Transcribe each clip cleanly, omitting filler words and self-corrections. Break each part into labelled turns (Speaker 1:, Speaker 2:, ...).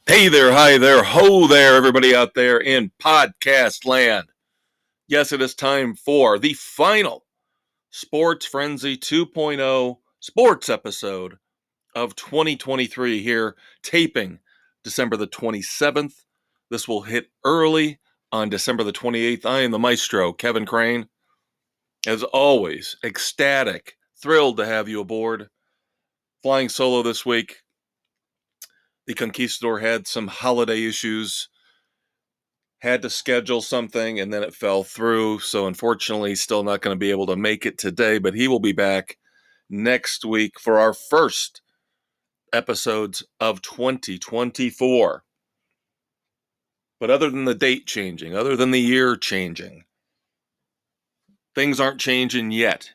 Speaker 1: Hey there, hi there, ho there, everybody out there in podcast land. Yes, it is time for the final Sports Frenzy 2.0 sports episode of 2023 here, taping December the 27th. This will hit early on December the 28th. I am the Maestro, Kevin Crane. As always, ecstatic, thrilled to have you aboard. Flying solo this week. The Conquistador had some holiday issues, had to schedule something, and then it fell through. So unfortunately, still not going to be able to make it today, but he will be back next week for our first episodes of 2024. But other than the date changing, other than the year changing, things aren't changing yet.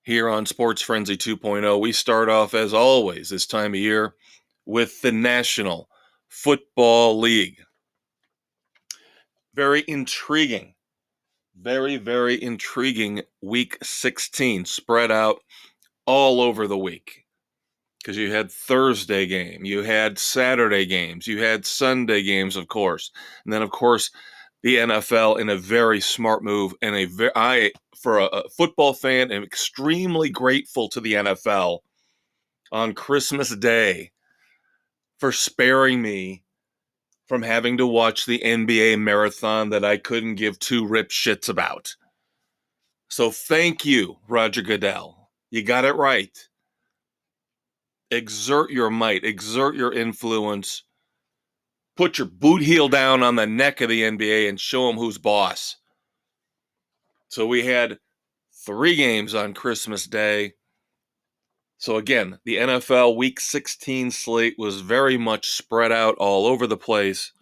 Speaker 1: Here on Sports Frenzy 2.0, we start off, as always, this time of year with the National Football League. Very intriguing. Very, very intriguing week 16 spread out all over the week. Because you had Thursday game, you had Saturday games, you had Sunday games, of course. And then, of course, the NFL in a very smart move. And for a football fan, am extremely grateful to the NFL on Christmas Day for sparing me from having to watch the NBA marathon that I couldn't give two rip shits about. So thank you, Roger Goodell. You got it right. Exert your might, exert your influence. Put your boot heel down on the neck of the NBA and show them who's boss. So we had 3 games on Christmas Day. So again, the NFL Week 16 slate was very much spread out all over the place.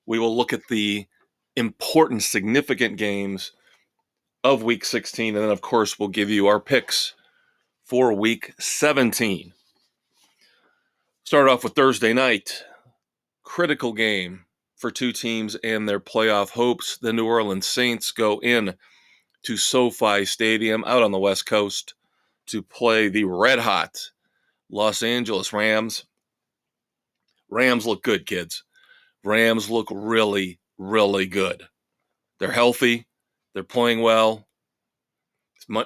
Speaker 1: We will look at the important, significant games of Week 16, and then, of course, we'll give you our picks for Week 17. Start off with Thursday night. Critical game for 2 teams and their playoff hopes. The New Orleans Saints go in to SoFi Stadium out on the West Coast to play the red-hot Los Angeles Rams. Rams look good, kids. Rams look really, really good. They're healthy. They're playing well.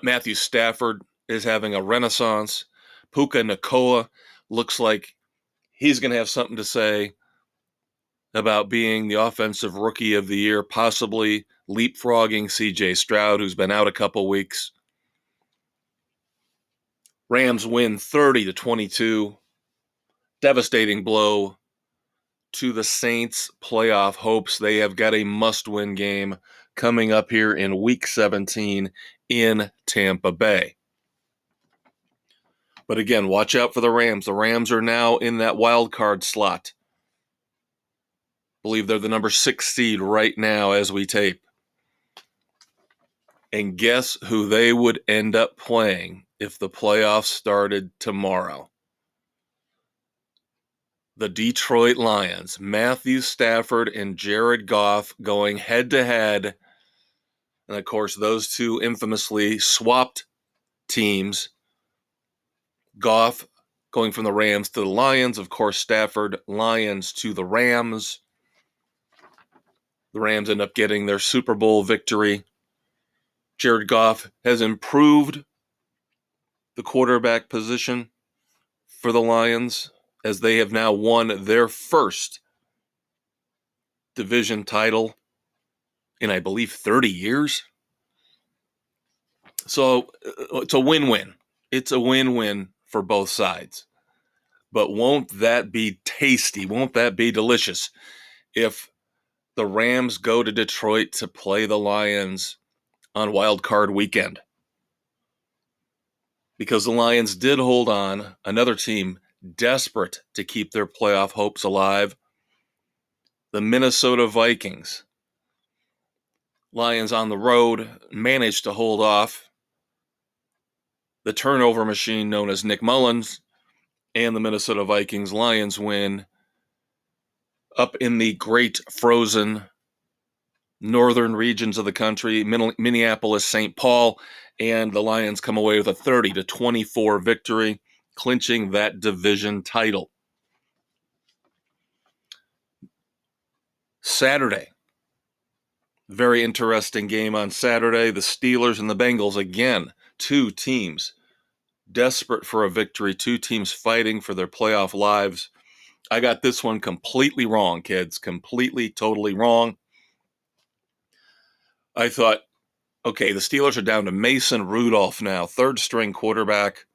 Speaker 1: Matthew Stafford is having a renaissance. Puka Nacua looks like he's going to have something to say about being the offensive rookie of the year, possibly leapfrogging C.J. Stroud, who's been out a couple weeks. Rams win 30-22. Devastating blow to the Saints' playoff hopes. They have got a must-win game coming up here in Week 17 in Tampa Bay. But again, watch out for the Rams. The Rams are now in that wild card slot. I believe they're the number 6 seed right now as we tape. And guess who they would end up playing if the playoffs started tomorrow? The Detroit Lions. Matthew Stafford and Jared Goff going head-to-head. And, of course, those two infamously swapped teams. Goff going from the Rams to the Lions. Of course, Stafford, Lions to the Rams. The Rams end up getting their Super Bowl victory. Jared Goff has improved the quarterback position for the Lions as they have now won their first division title in, I believe, 30 years. So it's a win-win. It's a win-win for both sides. But won't that be tasty? Won't that be delicious if the Rams go to Detroit to play the Lions on Wild Card Weekend? Because the Lions did hold on. Another team desperate to keep their playoff hopes alive. The Minnesota Vikings. Lions on the road managed to hold off the turnover machine known as Nick Mullins and the Minnesota Vikings. Lions win up in the great frozen northern regions of the country, Minneapolis, St. Paul, and the Lions come away with a 30-24 victory, clinching that division title. Saturday. Very interesting game on Saturday. The Steelers and the Bengals, again, two teams desperate for a victory, two teams fighting for their playoff lives. I got this one completely wrong, kids. Completely, totally wrong. I thought, okay, the Steelers are down to Mason Rudolph now, third string quarterback.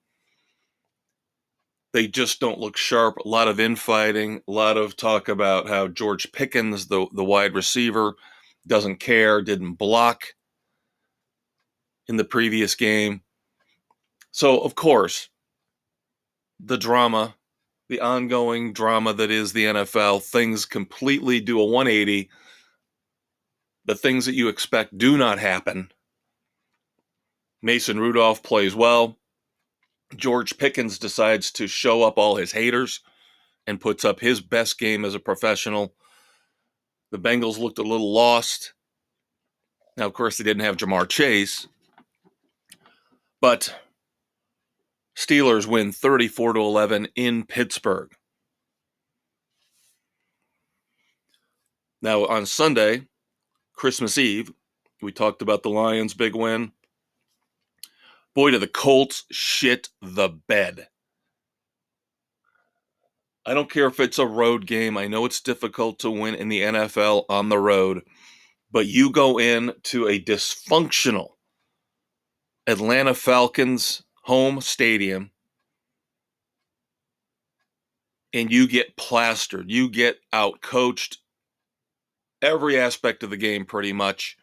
Speaker 1: They just don't look sharp. A lot of infighting, a lot of talk about how George Pickens, the wide receiver, doesn't care, didn't block in the previous game. So, of course, the drama, the ongoing drama that is the NFL, things completely do a 180. The things that you expect do not happen. Mason Rudolph plays well. George Pickens decides to show up all his haters and puts up his best game as a professional. The Bengals looked a little lost. Now, of course, they didn't have Jamar Chase, but Steelers win 34-11 in Pittsburgh. Now, on Sunday, Christmas Eve, we talked about the Lions' big win. Boy, do the Colts shit the bed. I don't care if it's a road game. I know it's difficult to win in the NFL on the road, but you go in to a dysfunctional Atlanta Falcons home stadium and you get plastered. You get out-coached every aspect of the game pretty much.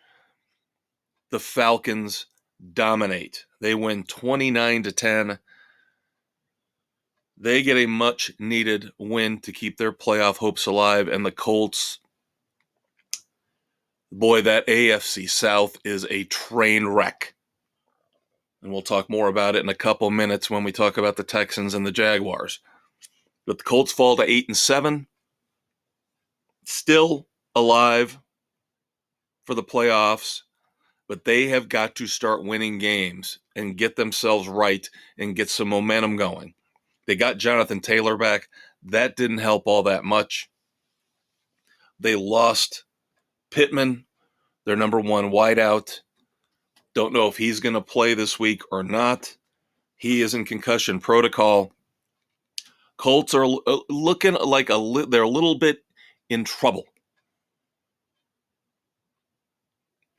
Speaker 1: The Falcons dominate. They win 29-10. They get a much-needed win to keep their playoff hopes alive, and the Colts, boy, that AFC South is a train wreck. And we'll talk more about it in a couple minutes when we talk about the Texans and the Jaguars. But the Colts fall to 8-7, still alive for the playoffs, but they have got to start winning games and get themselves right and get some momentum going. They got Jonathan Taylor back. That didn't help all that much. They lost Pittman, their number one wideout. Don't know if he's going to play this week or not. He is in concussion protocol. Colts are looking like they're a little bit in trouble.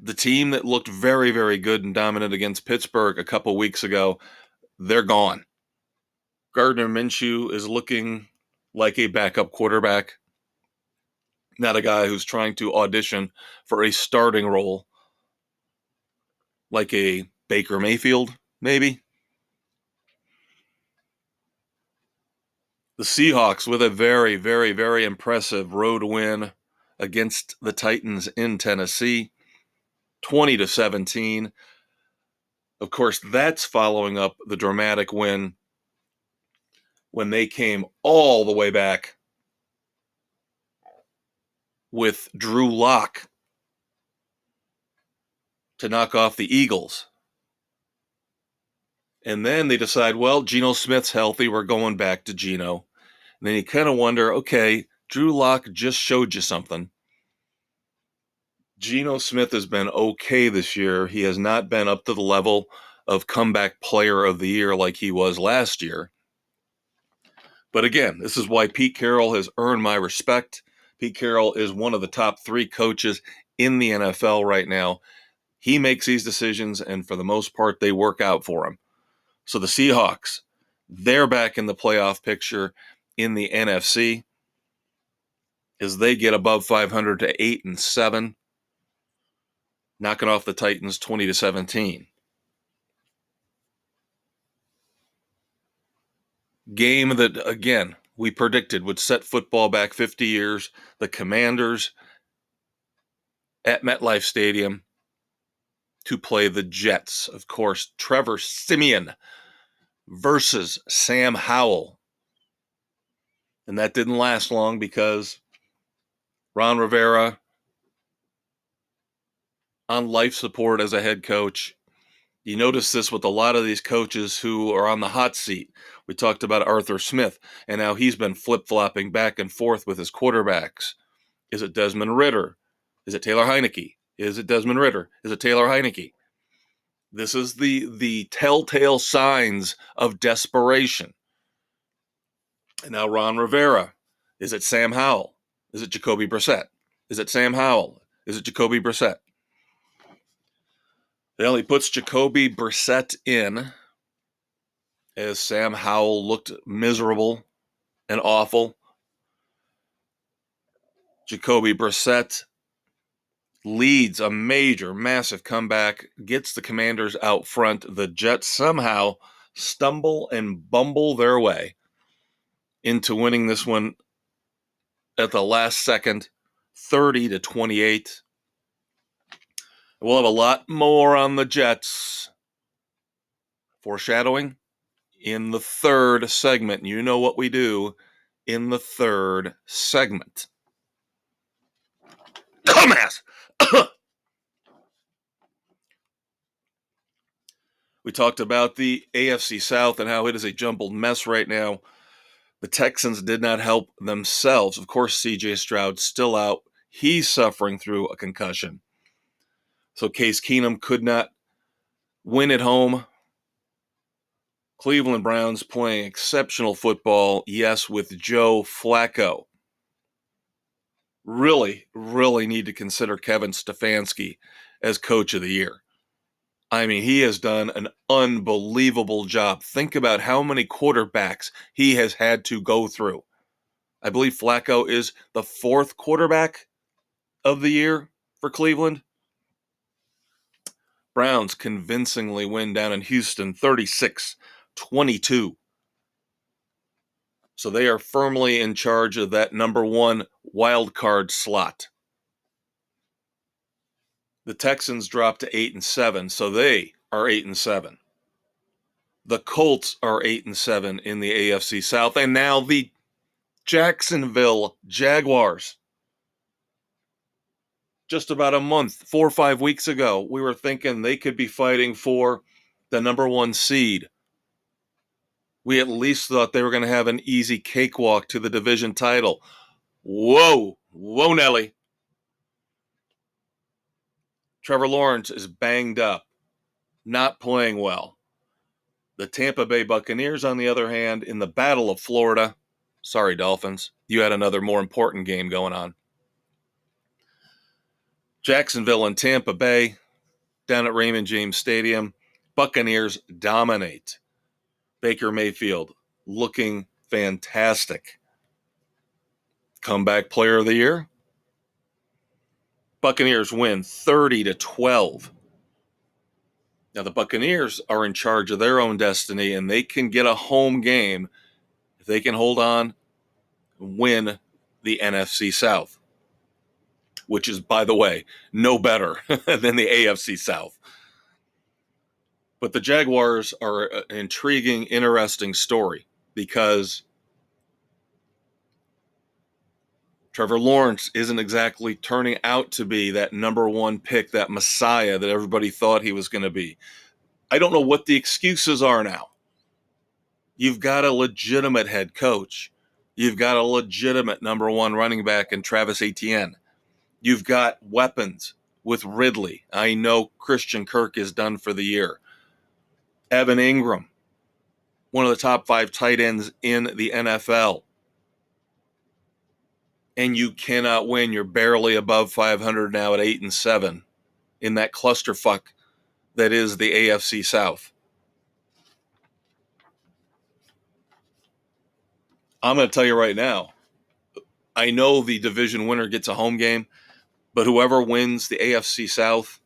Speaker 1: The team that looked very, very good and dominant against Pittsburgh a couple weeks ago, they're gone. Gardner Minshew is looking like a backup quarterback, not a guy who's trying to audition for a starting role like a Baker Mayfield, maybe. The Seahawks with a very, very, very impressive road win against the Titans in Tennessee, 20-17. Of course, that's following up the dramatic win when they came all the way back with Drew Lock to knock off the Eagles. And then they decide, well, Geno Smith's healthy. We're going back to Geno. And then you kind of wonder, okay, Drew Lock just showed you something. Geno Smith has been okay this year. He has not been up to the level of comeback player of the year like he was last year. But again, this is why Pete Carroll has earned my respect. Pete Carroll is one of the top 3 coaches in the NFL right now. He makes these decisions, and for the most part, they work out for him. So the Seahawks, they're back in the playoff picture in the NFC as they get above 500 to 8-7, knocking off the Titans 20-17. Game that, again, we predicted would set football back 50 years. The Commanders at MetLife Stadium to play the Jets. Of course, Trevor Siemian versus Sam Howell. And that didn't last long because Ron Rivera, on life support as a head coach. You notice this with a lot of these coaches who are on the hot seat. We talked about Arthur Smith, and now he's been flip-flopping back and forth with his quarterbacks. Is it Desmond Ridder? Is it Taylor Heineke? Is it Desmond Ridder? Is it Taylor Heineke? This is the telltale signs of desperation. And now Ron Rivera. Is it Sam Howell? Is it Jacoby Brissett? Is it Sam Howell? Is it Jacoby Brissett? Well, he puts Jacoby Brissett in as Sam Howell looked miserable and awful. Jacoby Brissett leads a major, massive comeback, gets the Commanders out front. The Jets somehow stumble and bumble their way into winning this one at the last second, 30-28. We'll have a lot more on the Jets. Foreshadowing in the third segment. You know what we do in the third segment. Dumbass! We talked about the AFC South and how it is a jumbled mess right now. The Texans did not help themselves. Of course, C.J. Stroud's still out. He's suffering through a concussion. So Case Keenum could not win at home. Cleveland Browns playing exceptional football, yes, with Joe Flacco. Really, really need to consider Kevin Stefanski as coach of the year. I mean, he has done an unbelievable job. Think about how many quarterbacks he has had to go through. I believe Flacco is the fourth quarterback of the year for Cleveland. Browns convincingly win down in Houston, 36-22. So they are firmly in charge of that number one wild card slot. The Texans dropped to 8-7, so they are 8-7. The Colts are 8-7 in the AFC South, and now the Jacksonville Jaguars. Just about a month, 4 or 5 weeks ago, we were thinking they could be fighting for the number one seed. We at least thought they were going to have an easy cakewalk to the division title. Whoa, Nelly. Trevor Lawrence is banged up, not playing well. The Tampa Bay Buccaneers, on the other hand, in the Battle of Florida, sorry, Dolphins, you had another more important game going on. Jacksonville and Tampa Bay, down at Raymond James Stadium, Buccaneers dominate. Baker Mayfield looking fantastic. Comeback player of the year. Buccaneers win 30-12. Now, the Buccaneers are in charge of their own destiny, and they can get a home game if they can hold on and win the NFC South, which is, by the way, no better than the AFC South. But the Jaguars are an intriguing, interesting story because Trevor Lawrence isn't exactly turning out to be that number one pick, that messiah that everybody thought he was going to be. I don't know what the excuses are now. You've got a legitimate head coach. You've got a legitimate number one running back in Travis Etienne. You've got weapons with Ridley. I know Christian Kirk is done for the year. Evan Ingram, one of the top 5 tight ends in the NFL. And you cannot win. You're barely above 500 now at 8-7 in that clusterfuck that is the AFC South. I'm going to tell you right now, I know the division winner gets a home game, but whoever wins the AFC South,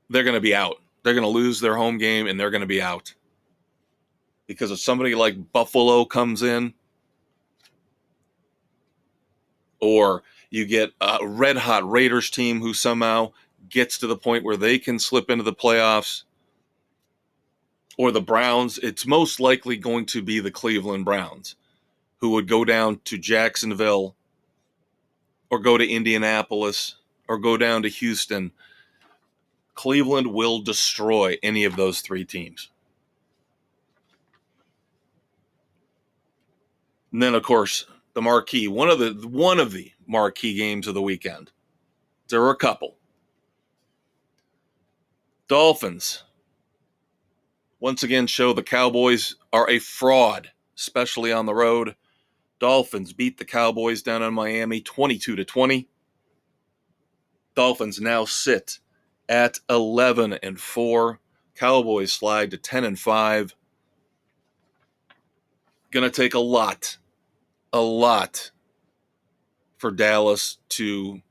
Speaker 1: they're going to be out. They're going to lose their home game, and they're going to be out. Because if somebody like Buffalo comes in, or you get a red-hot Raiders team who somehow gets to the point where they can slip into the playoffs, or the Browns, it's most likely going to be the Cleveland Browns, who would go down to Jacksonville or go to Indianapolis or go down to Houston. Cleveland will destroy any of those 3 teams. And then, of course, the marquee, one of the marquee games of the weekend. There were a couple. Dolphins once again show the Cowboys are a fraud, especially on the road. Dolphins beat the Cowboys down in Miami 22-20. Dolphins now sit at 11-4. Cowboys slide to 10-5. Going to take a lot for Dallas to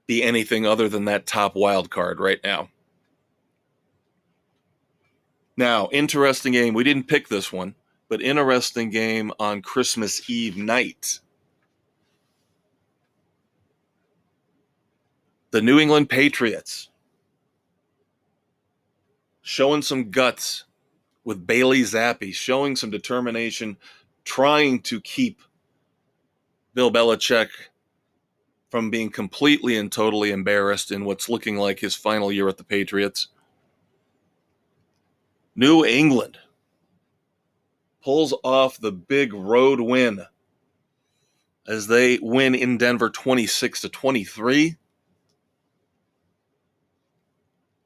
Speaker 1: be anything other than that top wild card right now. Now, interesting game. We didn't pick this one, but interesting game on Christmas Eve night. The New England Patriots showing some guts with Bailey Zappi, showing some determination, trying to keep Bill Belichick from being completely and totally embarrassed in what's looking like his final year at the Patriots. New England pulls off the big road win as they win in Denver 26-23.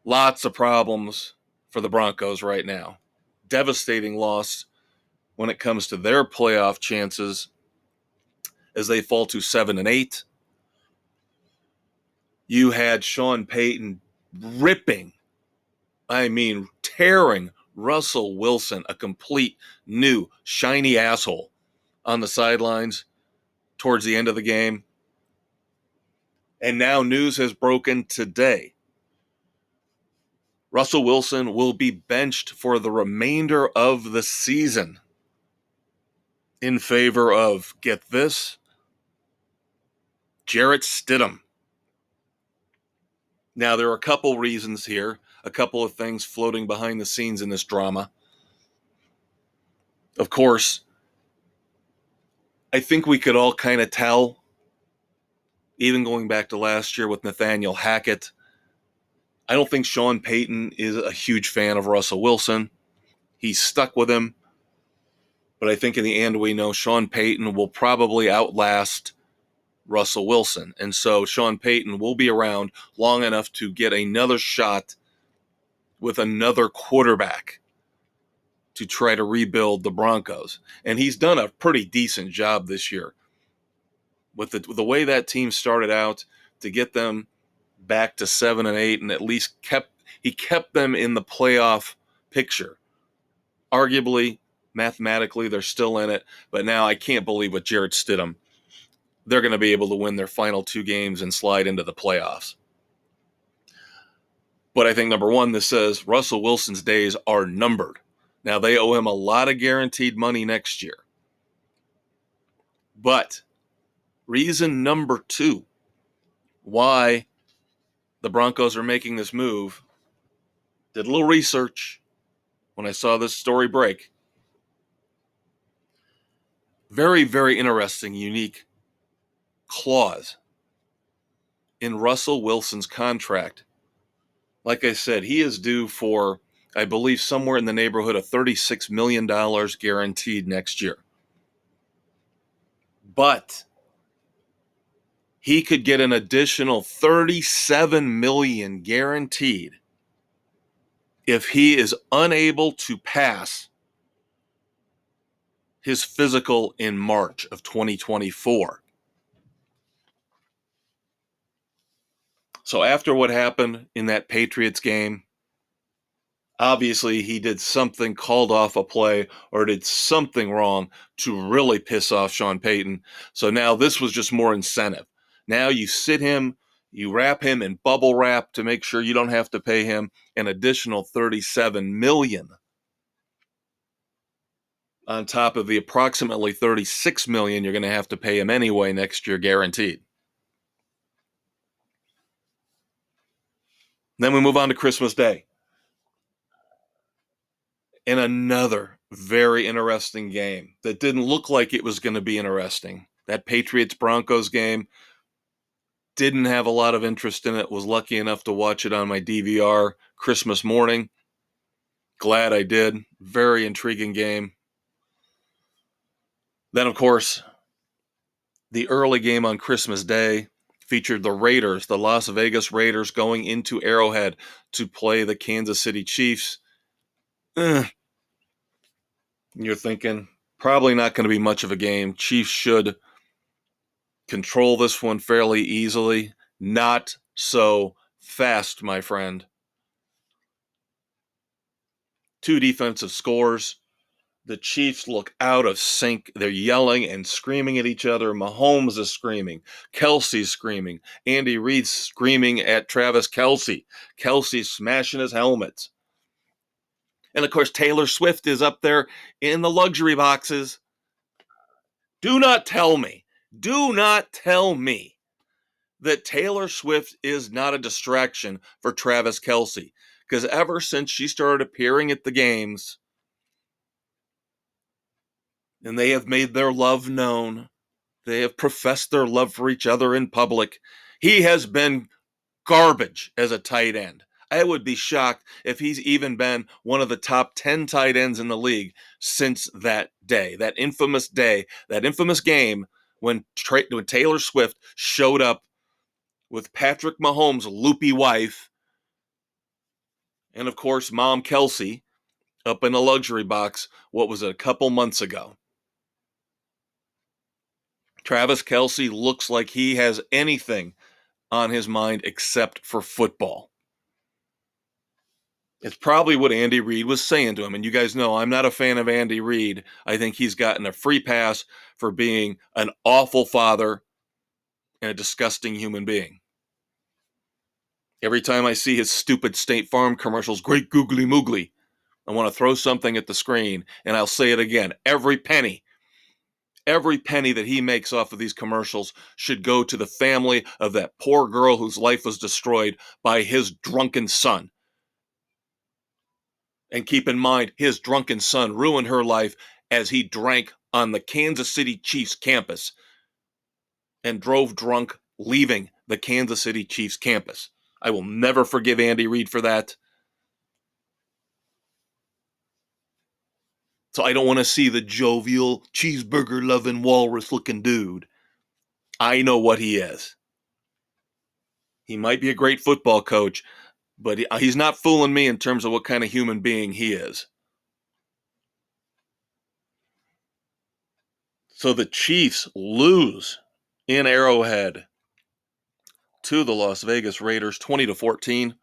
Speaker 1: Lots of problems for the Broncos right now. Devastating loss when it comes to their playoff chances as they fall to 7-8. You had Sean Payton tearing Russell Wilson, a complete new shiny asshole, on the sidelines towards the end of the game. And now news has broken today. Russell Wilson will be benched for the remainder of the season in favor of, get this, Jarrett Stidham. Now, there are a couple reasons here, a couple of things floating behind the scenes in this drama. Of course, I think we could all kind of tell, even going back to last year with Nathaniel Hackett, I don't think Sean Payton is a huge fan of Russell Wilson. He's stuck with him. But I think in the end, we know Sean Payton will probably outlast Russell Wilson. And so Sean Payton will be around long enough to get another shot with another quarterback to try to rebuild the Broncos. And he's done a pretty decent job this year. With the way that team started out, to get them back to 7-8 and at least kept them in the playoff picture. Arguably, mathematically, they're still in it, but now I can't believe with Jarrett Stidham, they're going to be able to win their final two games and slide into the playoffs. But I think, number one, this says Russell Wilson's days are numbered. Now, they owe him a lot of guaranteed money next year. But reason number two why the Broncos are making this move, did a little research when I saw this story break. Very, very interesting, unique clause in Russell Wilson's contract. Like I said, he is due for, I believe, somewhere in the neighborhood of $36 million guaranteed next year. But he could get an additional $37 million guaranteed if he is unable to pass his physical in March of 2024. So after what happened in that Patriots game, obviously he did something, called off a play, or did something wrong to really piss off Sean Payton. So now this was just more incentive. Now you sit him, you wrap him in bubble wrap to make sure you don't have to pay him an additional $37 million on top of the approximately $36 million you're going to have to pay him anyway next year, guaranteed. Then we move on to Christmas Day. In another very interesting game that didn't look like it was going to be interesting. That Patriots-Broncos game, didn't have a lot of interest in it. Was lucky enough to watch it on my DVR Christmas morning. Glad I did. Very intriguing game. Then, of course, The early game on Christmas Day featured the Raiders, the Las Vegas Raiders, going into Arrowhead to play the Kansas City Chiefs. You're thinking, probably not going to be much of a game. Chiefs should control this one fairly easily. Not so fast, my friend. 2 defensive scores. The Chiefs look out of sync. They're yelling and screaming at each other. Mahomes is screaming. Kelsey's screaming. Andy Reid's screaming at Travis Kelce. Kelsey's smashing his helmet. And of course, Taylor Swift is up there in the luxury boxes. Do not tell me that Taylor Swift is not a distraction for Travis Kelce. Because ever since she started appearing at the games, and they have made their love known, they have professed their love for each other in public, he has been garbage as a tight end. I would be shocked if he's even been one of the top 10 tight ends in the league since that day, that infamous game when Taylor Swift showed up with Patrick Mahomes' loopy wife and, of course, Mom Kelsey up in a luxury box, what was it, a couple months ago. Travis Kelce looks like he has anything on his mind except for football. It's probably what Andy Reid was saying to him. And you guys know I'm not a fan of Andy Reid. I think he's gotten a free pass for being an awful father and a disgusting human being. Every time I see his stupid State Farm commercials, great googly moogly, I want to throw something at the screen, and I'll say it again. Every penny that he makes off of these commercials should go to the family of that poor girl whose life was destroyed by his drunken son. And keep in mind, his drunken son ruined her life as he drank on the Kansas City Chiefs campus and drove drunk leaving the Kansas City Chiefs campus. I will never forgive Andy Reid for that. So I don't want to see the jovial, cheeseburger-loving, walrus-looking dude. I know what he is. He might be a great football coach, but he's not fooling me in terms of what kind of human being he is. So the Chiefs lose in Arrowhead to the Las Vegas Raiders, 20-14.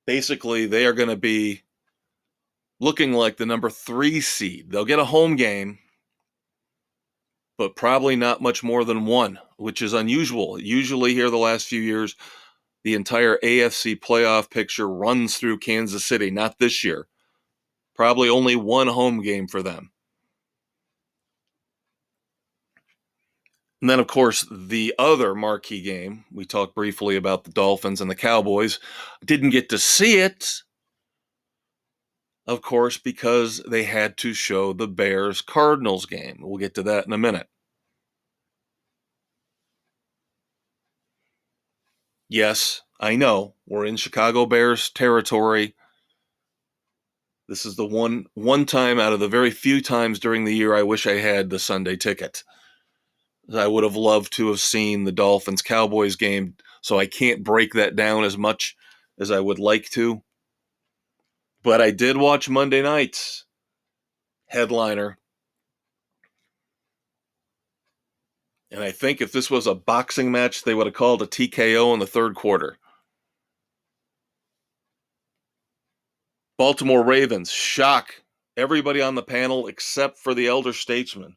Speaker 1: Basically, they are going to be looking like the number 3 seed. They'll get a home game, but probably not much more than one, which is unusual. Usually here the last few years, the entire AFC playoff picture runs through Kansas City. Not this year. Probably only one home game for them. And then, of course, the other marquee game, we talked briefly about the Dolphins and the Cowboys. Didn't get to see it, of course, because they had to show the Bears-Cardinals game. We'll get to that in a minute. Yes, I know, we're in Chicago Bears territory. This is the one time out of the very few times during the year I wish I had the Sunday ticket. I would have loved to have seen the Dolphins-Cowboys game, so I can't break that down as much as I would like to. But I did watch Monday night's headliner. And I think if this was a boxing match, they would have called a TKO in the third quarter. Baltimore Ravens shock everybody on the panel except for the elder statesman.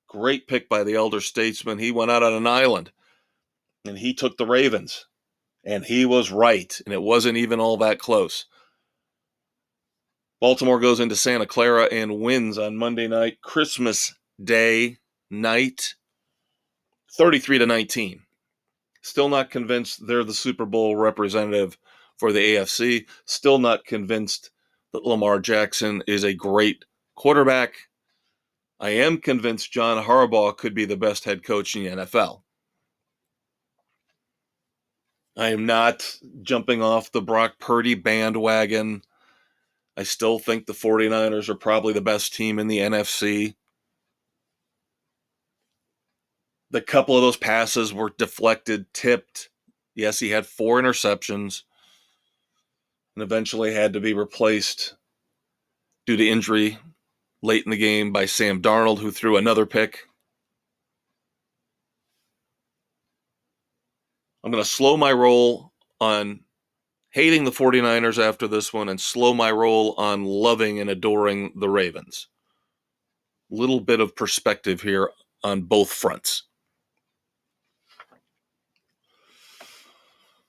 Speaker 1: Great pick by the elder statesman. He went out on an island, and he took the Ravens. And he was right, and it wasn't even all that close. Baltimore goes into Santa Clara and wins on Monday night, Christmas Day night, 33-19. Still not convinced they're the Super Bowl representative for the AFC. Still not convinced that Lamar Jackson is a great quarterback. I am convinced John Harbaugh could be the best head coach in the NFL. I am not jumping off the Brock Purdy bandwagon. I still think the 49ers are probably the best team in the NFC. The couple of those passes were deflected, tipped. Yes, he had 4 interceptions and eventually had to be replaced due to injury late in the game by Sam Darnold, who threw another pick. I'm going to slow my roll on hating the 49ers after this one and slow my roll on loving and adoring the Ravens. Little bit of perspective here on both fronts.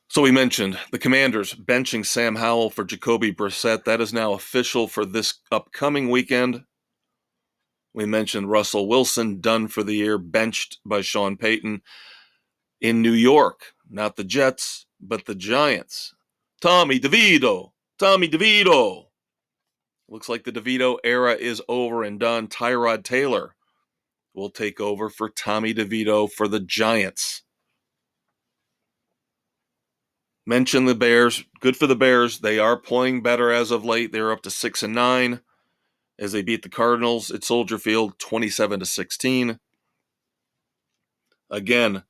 Speaker 1: So we mentioned the Commanders benching Sam Howell for Jacoby Brissett. That is now official for this upcoming weekend. We mentioned Russell Wilson, done for the year, benched by Sean Payton. In New York, not the Jets, but the Giants. Tommy DeVito. Looks like the DeVito era is over and done. Tyrod Taylor will take over for Tommy DeVito for the Giants. Mention the Bears. Good for the Bears. They are playing better as of late. They're up to 6-9 as they beat the Cardinals at Soldier Field 27-16. Again,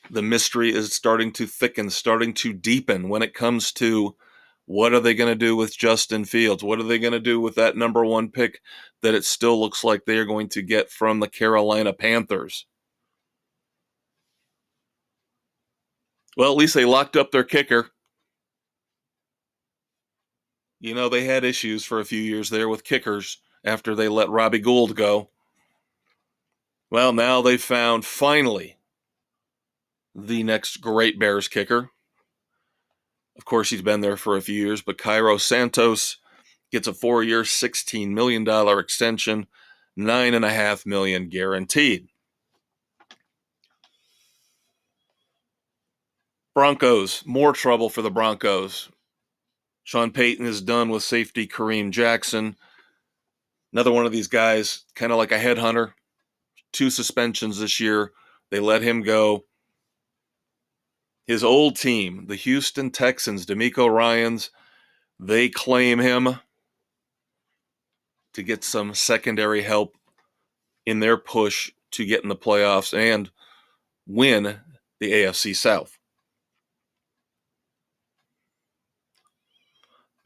Speaker 1: the mystery is starting to thicken, starting to deepen when it comes to what are they going to do with Justin Fields? What are they going to do with that number 1 pick that it still looks like they are going to get from the Carolina Panthers? Well, at least they locked up their kicker. You know, they had issues for a few years there with kickers after they let Robbie Gould go. Well, now they've found, finally, the next great Bears kicker. Of course, he's been there for a few years, but Cairo Santos gets a 4-year, $16 million extension, $9.5 million guaranteed. Broncos, more trouble for the Broncos. Sean Payton is done with safety Kareem Jackson. Another one of these guys, kind of like a headhunter. 2 suspensions this year. They let him go. His old team, the Houston Texans, DeMeco Ryans, they claim him to get some secondary help in their push to get in the playoffs and win the AFC South.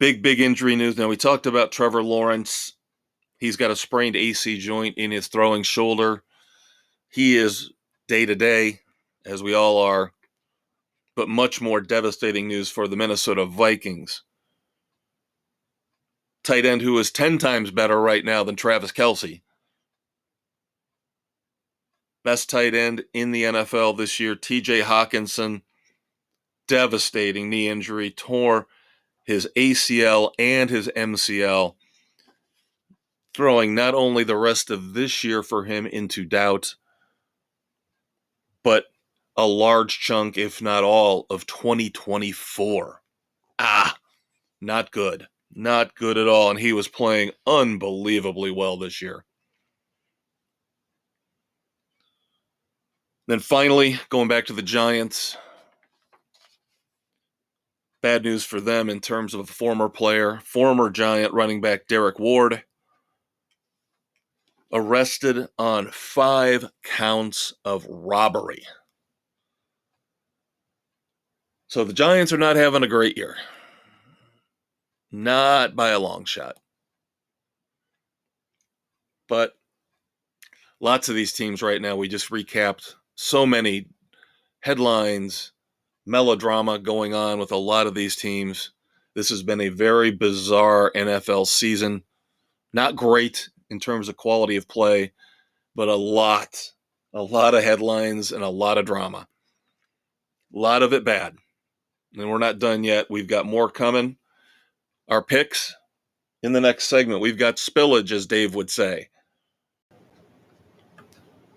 Speaker 1: Big injury news. Now, we talked about Trevor Lawrence. He's got a sprained AC joint in his throwing shoulder. He is day-to-day, as we all are, but much more devastating news for the Minnesota Vikings. Tight end who is 10 times better right now than Travis Kelce. Best tight end in the NFL this year, TJ Hawkinson. Devastating knee injury, tore his ACL and his MCL, throwing not only the rest of this year for him into doubt, but a large chunk, if not all, of 2024. Not good. Not good at all, and he was playing unbelievably well this year. Then finally, going back to the Giants, bad news for them in terms of a former player, former Giant running back Derek Ward, arrested on 5 counts of robbery. So the Giants are not having a great year. Not by a long shot. But lots of these teams right now, we just recapped so many headlines, melodrama going on with a lot of these teams. This has been a very bizarre NFL season. Not great in terms of quality of play, but a lot of headlines and a lot of drama. A lot of it bad. And we're not done yet. We've got more coming. Our picks in the next segment. We've got spillage, as Dave would say.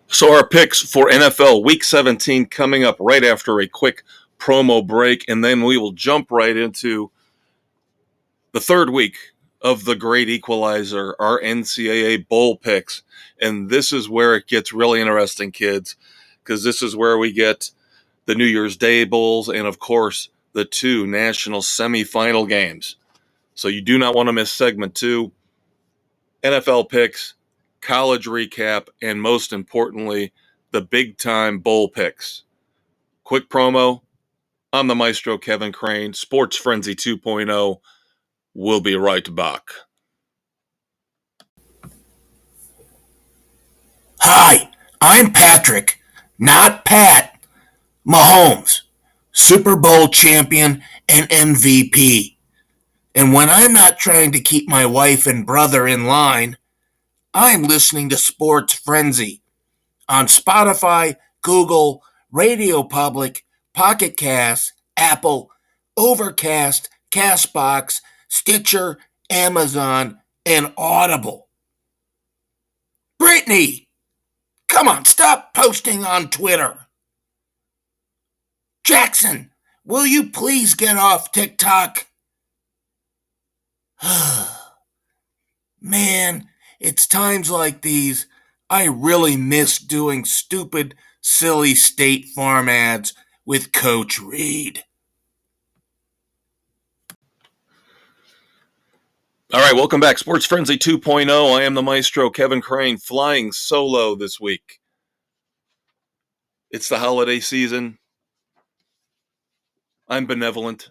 Speaker 1: So our picks for NFL Week 17 coming up right after a quick promo break, and then we will jump right into the third week of the Great Equalizer, our NCAA Bowl picks. And this is where it gets really interesting, kids, because this is where we get the New Year's Day Bowls and, of course, the 2 national semifinal games. So you do not want to miss segment 2, NFL picks, college recap, and most importantly, the big-time bowl picks. Quick promo. I'm the Maestro, Kevin Crane. Sports Frenzy 2.0. We'll be right back.
Speaker 2: Hi, I'm Patrick, not Pat, Mahomes, Super Bowl champion and MVP. And when I'm not trying to keep my wife and brother in line, I'm listening to Sports Frenzy on Spotify, Google, Radio Public, Pocket Cast, Apple, Overcast, Castbox, Stitcher, Amazon, and Audible. Brittany, come on, stop posting on Twitter. Jackson, will you please get off TikTok? Man, it's times like these I really miss doing stupid, silly State Farm ads with Coach Reed.
Speaker 1: All right, welcome back. Sports Frenzy 2.0. I am the Maestro, Kevin Crane, flying solo this week. It's the holiday season. I'm benevolent.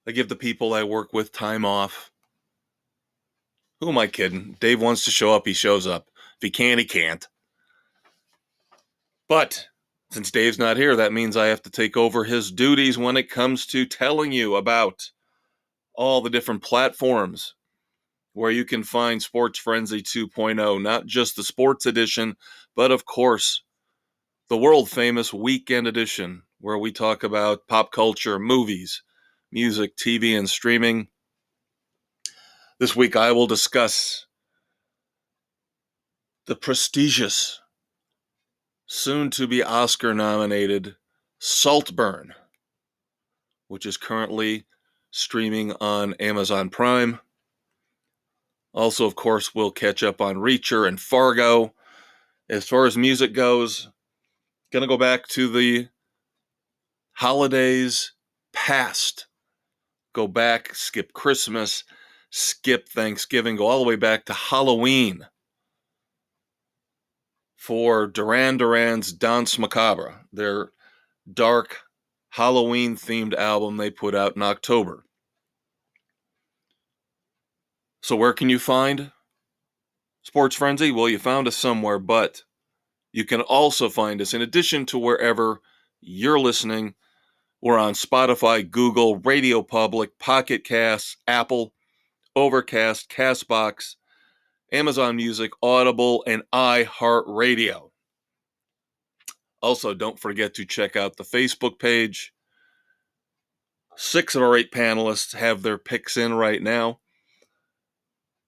Speaker 1: I give the people I work with time off. Who am I kidding? Dave wants to show up, he shows up. If he can't, he can't. But since Dave's not here, that means I have to take over his duties when it comes to telling you about all the different platforms where you can find Sports Frenzy 2.0, not just the sports edition, but of course, the world famous weekend edition, where we talk about pop culture, movies, music, TV, and streaming. This week I will discuss the prestigious, soon-to-be Oscar-nominated Saltburn, which is currently streaming on Amazon Prime. Also, of course, we'll catch up on Reacher and Fargo. As far as music goes, going to go back to the holidays past. Go back, skip Christmas, skip Thanksgiving, go all the way back to Halloween for Duran Duran's Danse Macabre, their dark Halloween-themed album they put out in October. So where can you find Sports Frenzy? Well, you found us somewhere, but you can also find us, in addition to wherever you're listening, we're on Spotify, Google, Radio Public, Pocket Casts, Apple, Overcast, Castbox, Amazon Music, Audible, and iHeartRadio. Also, don't forget to check out the Facebook page. 6 of our 8 panelists have their picks in right now.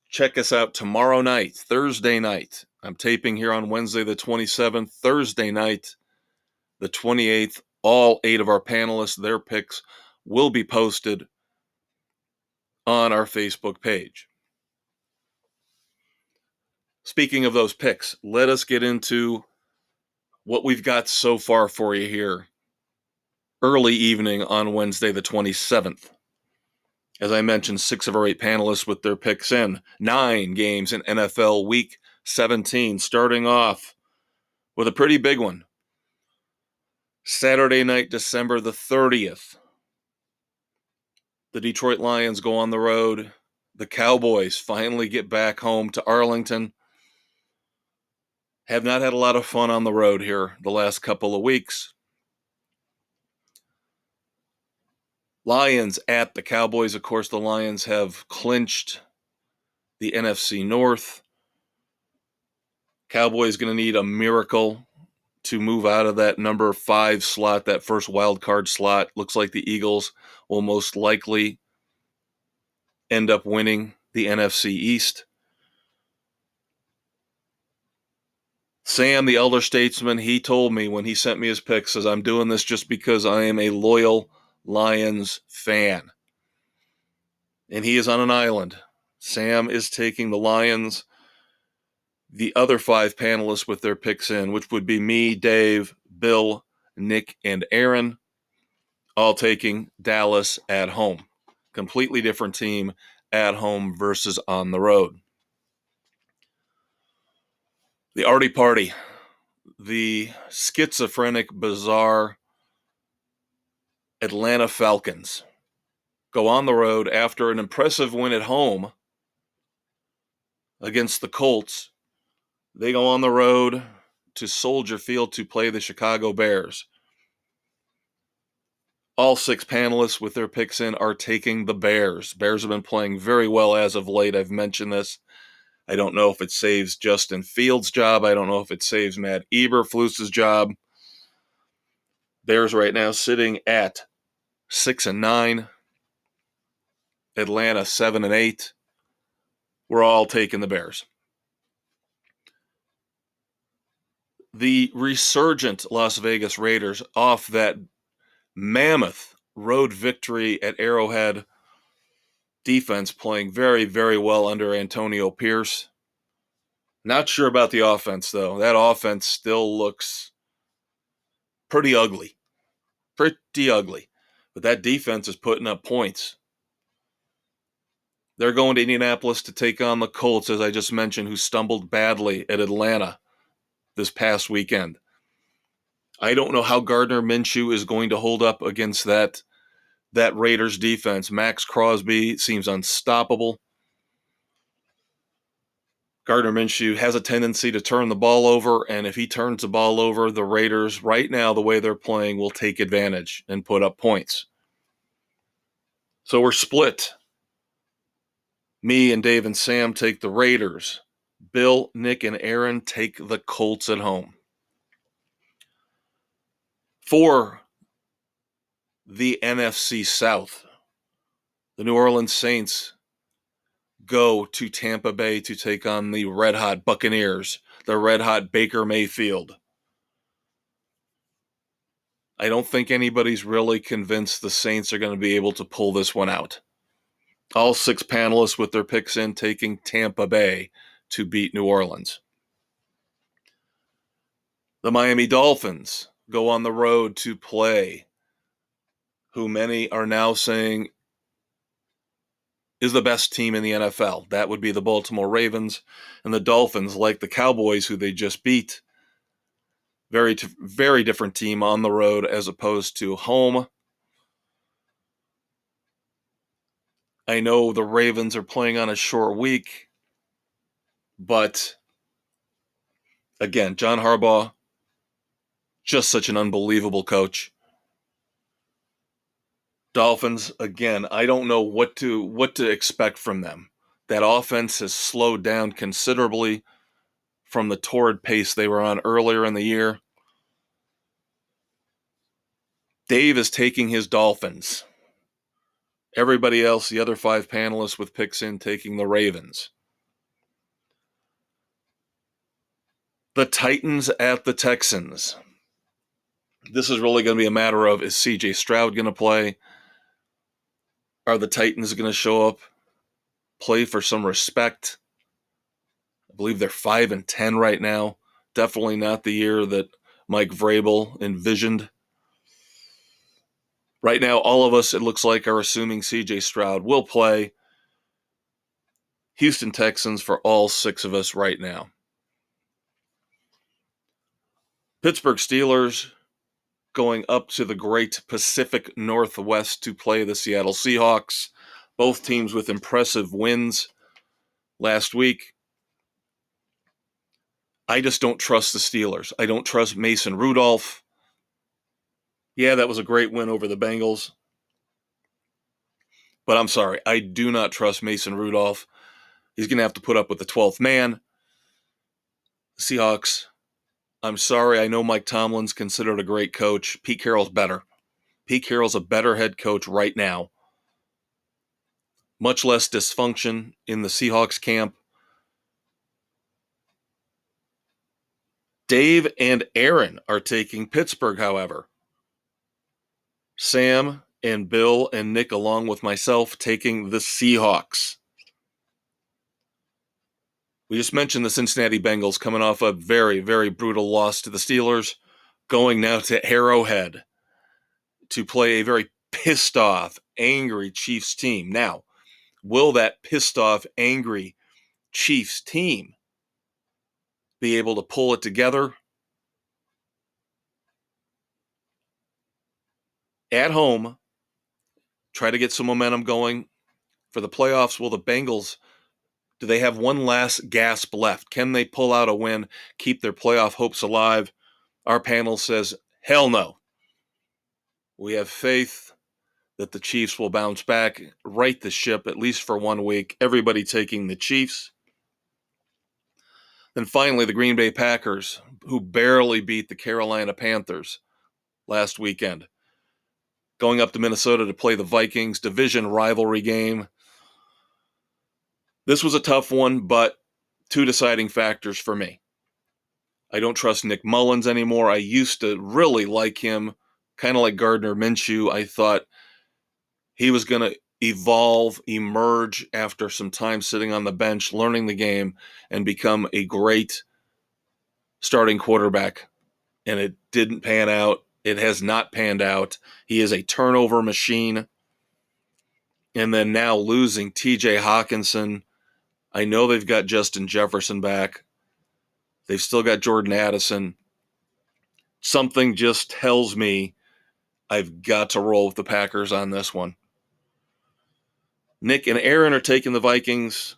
Speaker 1: Check us out tomorrow night, Thursday night. I'm taping here on Wednesday the 27th. Thursday night, the 28th. All 8 of our panelists, their picks will be posted on our Facebook page. Speaking of those picks, let us get into what we've got so far for you here early evening on Wednesday the 27th. As I mentioned, 6 of our 8 panelists with their picks in. 9 games in NFL Week 17, starting off with a pretty big one. Saturday night, December the 30th. The Detroit Lions go on the road. The Cowboys finally get back home to Arlington. Have not had a lot of fun on the road here the last couple of weeks. Lions at the Cowboys. Of course, the Lions have clinched the NFC North. Cowboys going to need a miracle to move out of that number 5 slot, that first wild card slot. Looks like the Eagles will most likely end up winning the NFC East. Sam, the elder statesman, he told me when he sent me his pick, says, I'm doing this just because I am a loyal Lions fan. And he is on an island. Sam is taking the Lions. The other 5 panelists with their picks in, which would be me, Dave, Bill, Nick, and Aaron, all taking Dallas at home. Completely different team at home versus on the road. The Artie Party. the schizophrenic, bizarre Atlanta Falcons go on the road after an impressive win at home against the Colts. They go on the road to Soldier Field to play the Chicago Bears. All 6 panelists with their picks in are taking the Bears. Bears have been playing very well as of late. I've mentioned this. I don't know if it saves Justin Fields' job. I don't know if it saves Matt Eberflus's job. Bears right now sitting at 6-9. Atlanta 7-8. We're all taking the Bears. The resurgent Las Vegas Raiders off that mammoth road victory at Arrowhead. Defense playing very, very well under Antonio Pierce. Not sure about the offense, though. That offense still looks pretty ugly. Pretty ugly. But that defense is putting up points. They're going to Indianapolis to take on the Colts, as I just mentioned, who stumbled badly at Atlanta this past weekend. I don't know how Gardner Minshew is going to hold up against that Raiders defense. Max Crosby seems unstoppable. Gardner Minshew has a tendency to turn the ball over, and if he turns the ball over, the Raiders, right now, the way they're playing, will take advantage and put up points. So we're split. Me and Dave and Sam take the Raiders. Bill, Nick, and Aaron take the Colts at home. For the NFC South, the New Orleans Saints go to Tampa Bay to take on the red-hot Buccaneers, the red-hot Baker Mayfield. I don't think anybody's really convinced the Saints are going to be able to pull this one out. All 6 panelists with their picks in taking Tampa Bay to beat New Orleans. The Miami Dolphins go on the road to play who many are now saying is the best team in the NFL. That would be the Baltimore Ravens, and the Dolphins, like the Cowboys, who they just beat. Very different team on the road as opposed to home. I know the Ravens are playing on a short week, but again, John Harbaugh, just such an unbelievable coach. Dolphins, again, I don't know what to expect from them. That offense has slowed down considerably from the torrid pace they were on earlier in the year. Dave is taking his Dolphins. Everybody else, the other 5 panelists with picks in, taking the Ravens. The Titans at the Texans. This is really going to be a matter of, is CJ Stroud going to play? Are the Titans going to show up, play for some respect? I believe they're 5-10 right now. Definitely not the year that Mike Vrabel envisioned. Right now, all of us, it looks like, are assuming CJ Stroud will play. Houston Texans for all 6 of us right now. Pittsburgh Steelers going up to the great Pacific Northwest to play the Seattle Seahawks. Both teams with impressive wins last week. I just don't trust the Steelers. I don't trust Mason Rudolph. Yeah, that was a great win over the Bengals. But I'm sorry, I do not trust Mason Rudolph. He's going to have to put up with the 12th man. Seahawks, I'm sorry, I know Mike Tomlin's considered a great coach. Pete Carroll's better. Pete Carroll's a better head coach right now. Much less dysfunction in the Seahawks camp. Dave and Aaron are taking Pittsburgh, however. Sam and Bill and Nick, along with myself, taking the Seahawks. We just mentioned the Cincinnati Bengals coming off a very, very brutal loss to the Steelers, going now to Arrowhead to play a very pissed off, angry Chiefs team. Now, will that pissed off, angry Chiefs team be able to pull it together? at home, try to get some momentum going for the playoffs. Will the Bengals, do they have one last gasp left? Can they pull out a win, keep their playoff hopes alive? Our panel says, hell no. We have faith that the Chiefs will bounce back, right the ship, at least for 1 week. Everybody taking the Chiefs. Then finally, the Green Bay Packers, who barely beat the Carolina Panthers last weekend. Going up to Minnesota to play the Vikings, division rivalry game. This was a tough one, but two deciding factors for me. I don't trust Nick Mullins anymore. I used to really like him, kind of like Gardner Minshew. I thought he was going to emerge after some time sitting on the bench, learning the game, and become a great starting quarterback. And it didn't pan out. It has not panned out. He is a turnover machine. And then now losing TJ Hawkinson. I know they've got Justin Jefferson back. They've still got Jordan Addison. Something just tells me I've got to roll with the Packers on this one. Nick and Aaron are taking the Vikings.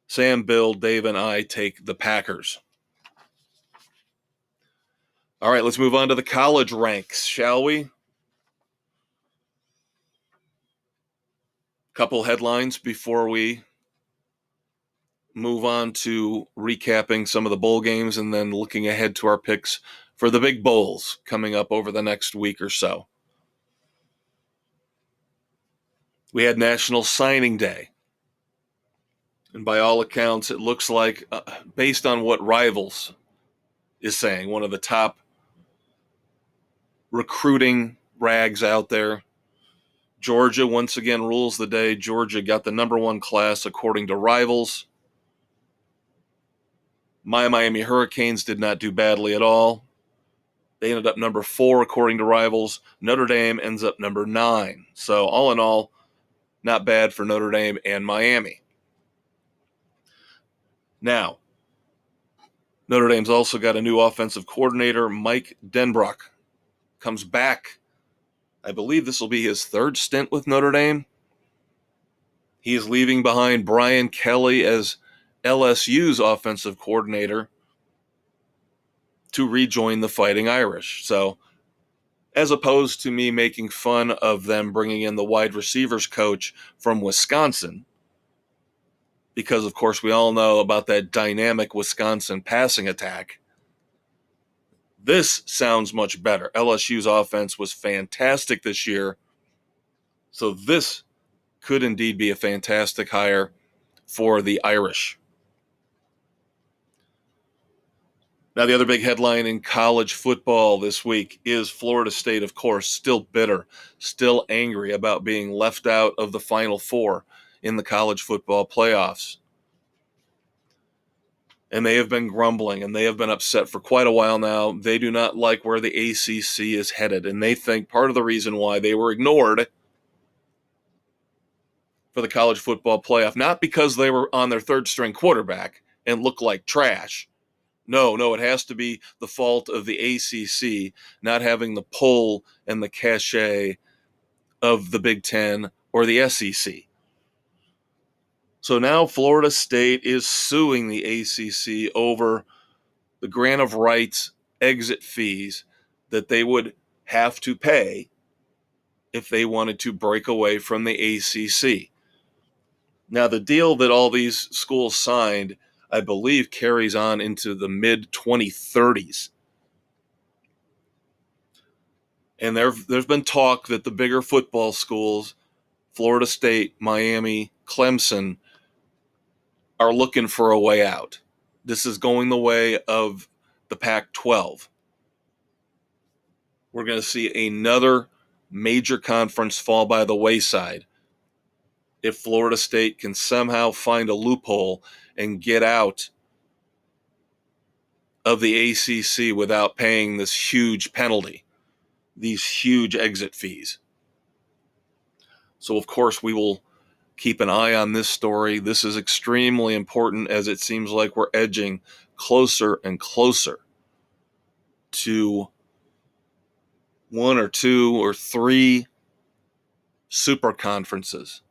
Speaker 1: Sam, Bill, Dave, and I take the Packers. All right, let's move on to the college ranks, shall we? Couple headlines before we move on to recapping some of the bowl games and then looking ahead to our picks for the big bowls coming up over the next week or so. We had National Signing Day. And by all accounts, it looks like, based on what Rivals is saying, one of the top recruiting rags out there, Georgia once again rules the day. Georgia got the number one class according to Rivals. My Miami Hurricanes did not do badly at all. They ended up number 4 according to Rivals. Notre Dame ends up number 9. So all in all, not bad for Notre Dame and Miami. Now, Notre Dame's also got a new offensive coordinator. Mike Denbrock comes back. I believe this will be his 3rd stint with Notre Dame. He is leaving behind Brian Kelly as LSU's offensive coordinator to rejoin the Fighting Irish. So, as opposed to me making fun of them bringing in the wide receivers coach from Wisconsin, because, of course, we all know about that dynamic Wisconsin passing attack, this sounds much better. LSU's offense was fantastic this year, so this could indeed be a fantastic hire for the Irish. Now, the other big headline in college football this week is Florida State, of course, still bitter, still angry about being left out of the Final Four in the college football playoffs. And they have been grumbling and they have been upset for quite a while now. They do not like where the ACC is headed, and they think part of the reason why they were ignored for the college football playoff, not because they were on their 3rd-string quarterback and looked like trash. No, it has to be the fault of the ACC not having the pull and the cachet of the Big Ten or the SEC. So now Florida State is suing the ACC over the grant of rights exit fees that they would have to pay if they wanted to break away from the ACC. Now, the deal that all these schools signed, I believe, carries on into the mid-2030s. And there's been talk that the bigger football schools, Florida State, Miami, Clemson, are looking for a way out. This is going the way of the Pac-12. We're going to see another major conference fall by the wayside if Florida State can somehow find a loophole and get out of the ACC without paying this huge penalty, these huge exit fees. So, of course, we will keep an eye on this story. This is extremely important as it seems like we're edging closer and closer to one or two or three super conferences.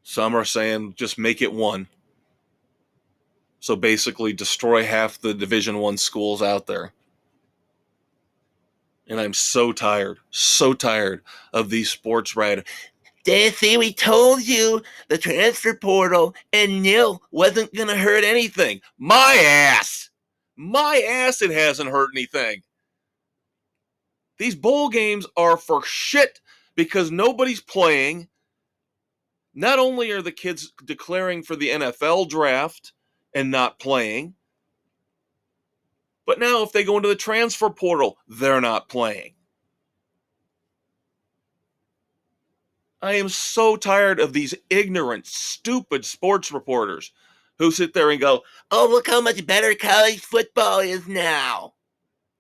Speaker 1: Some are saying just make it one. So basically destroy half the Division I schools out there. And I'm so tired of these sports writers. See, we told you the transfer portal and nil wasn't going to hurt anything. My ass it hasn't hurt anything. These bowl games are for shit because nobody's playing. Not only are the kids declaring for the NFL draft and not playing, but now if they go into the transfer portal, they're not playing. I am so tired of these ignorant, stupid sports reporters who sit there and go, oh, look how much better college football is now.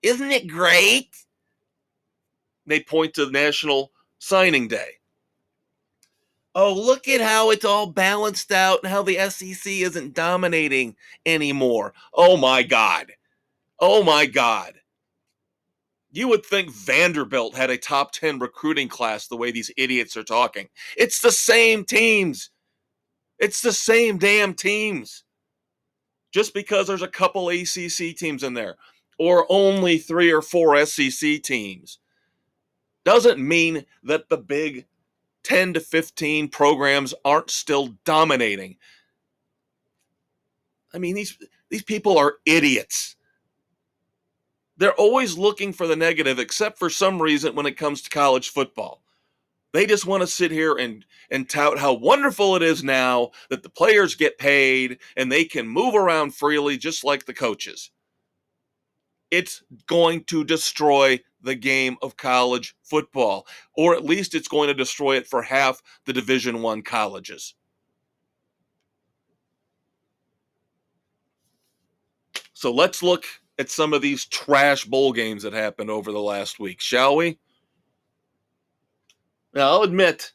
Speaker 1: Isn't it great? They point to National Signing Day. Oh, look at how it's all balanced out and how the SEC isn't dominating anymore. Oh, my God. Oh, my God. You would think Vanderbilt had a top 10 recruiting class the way these idiots are talking. It's the same teams. It's the same damn teams. Just because there's a couple ACC teams in there or only 3 or 4 SEC teams doesn't mean that the big 10 to 15 programs aren't still dominating. I mean, these people are idiots. They're always looking for the negative, except for some reason when it comes to college football. They just want to sit here and tout how wonderful it is now that the players get paid and they can move around freely just like the coaches. It's going to destroy the game of college football, or at least it's going to destroy it for half the Division I colleges. So let's look at some of these trash bowl games that happened over the last week, shall we? Now, I'll admit,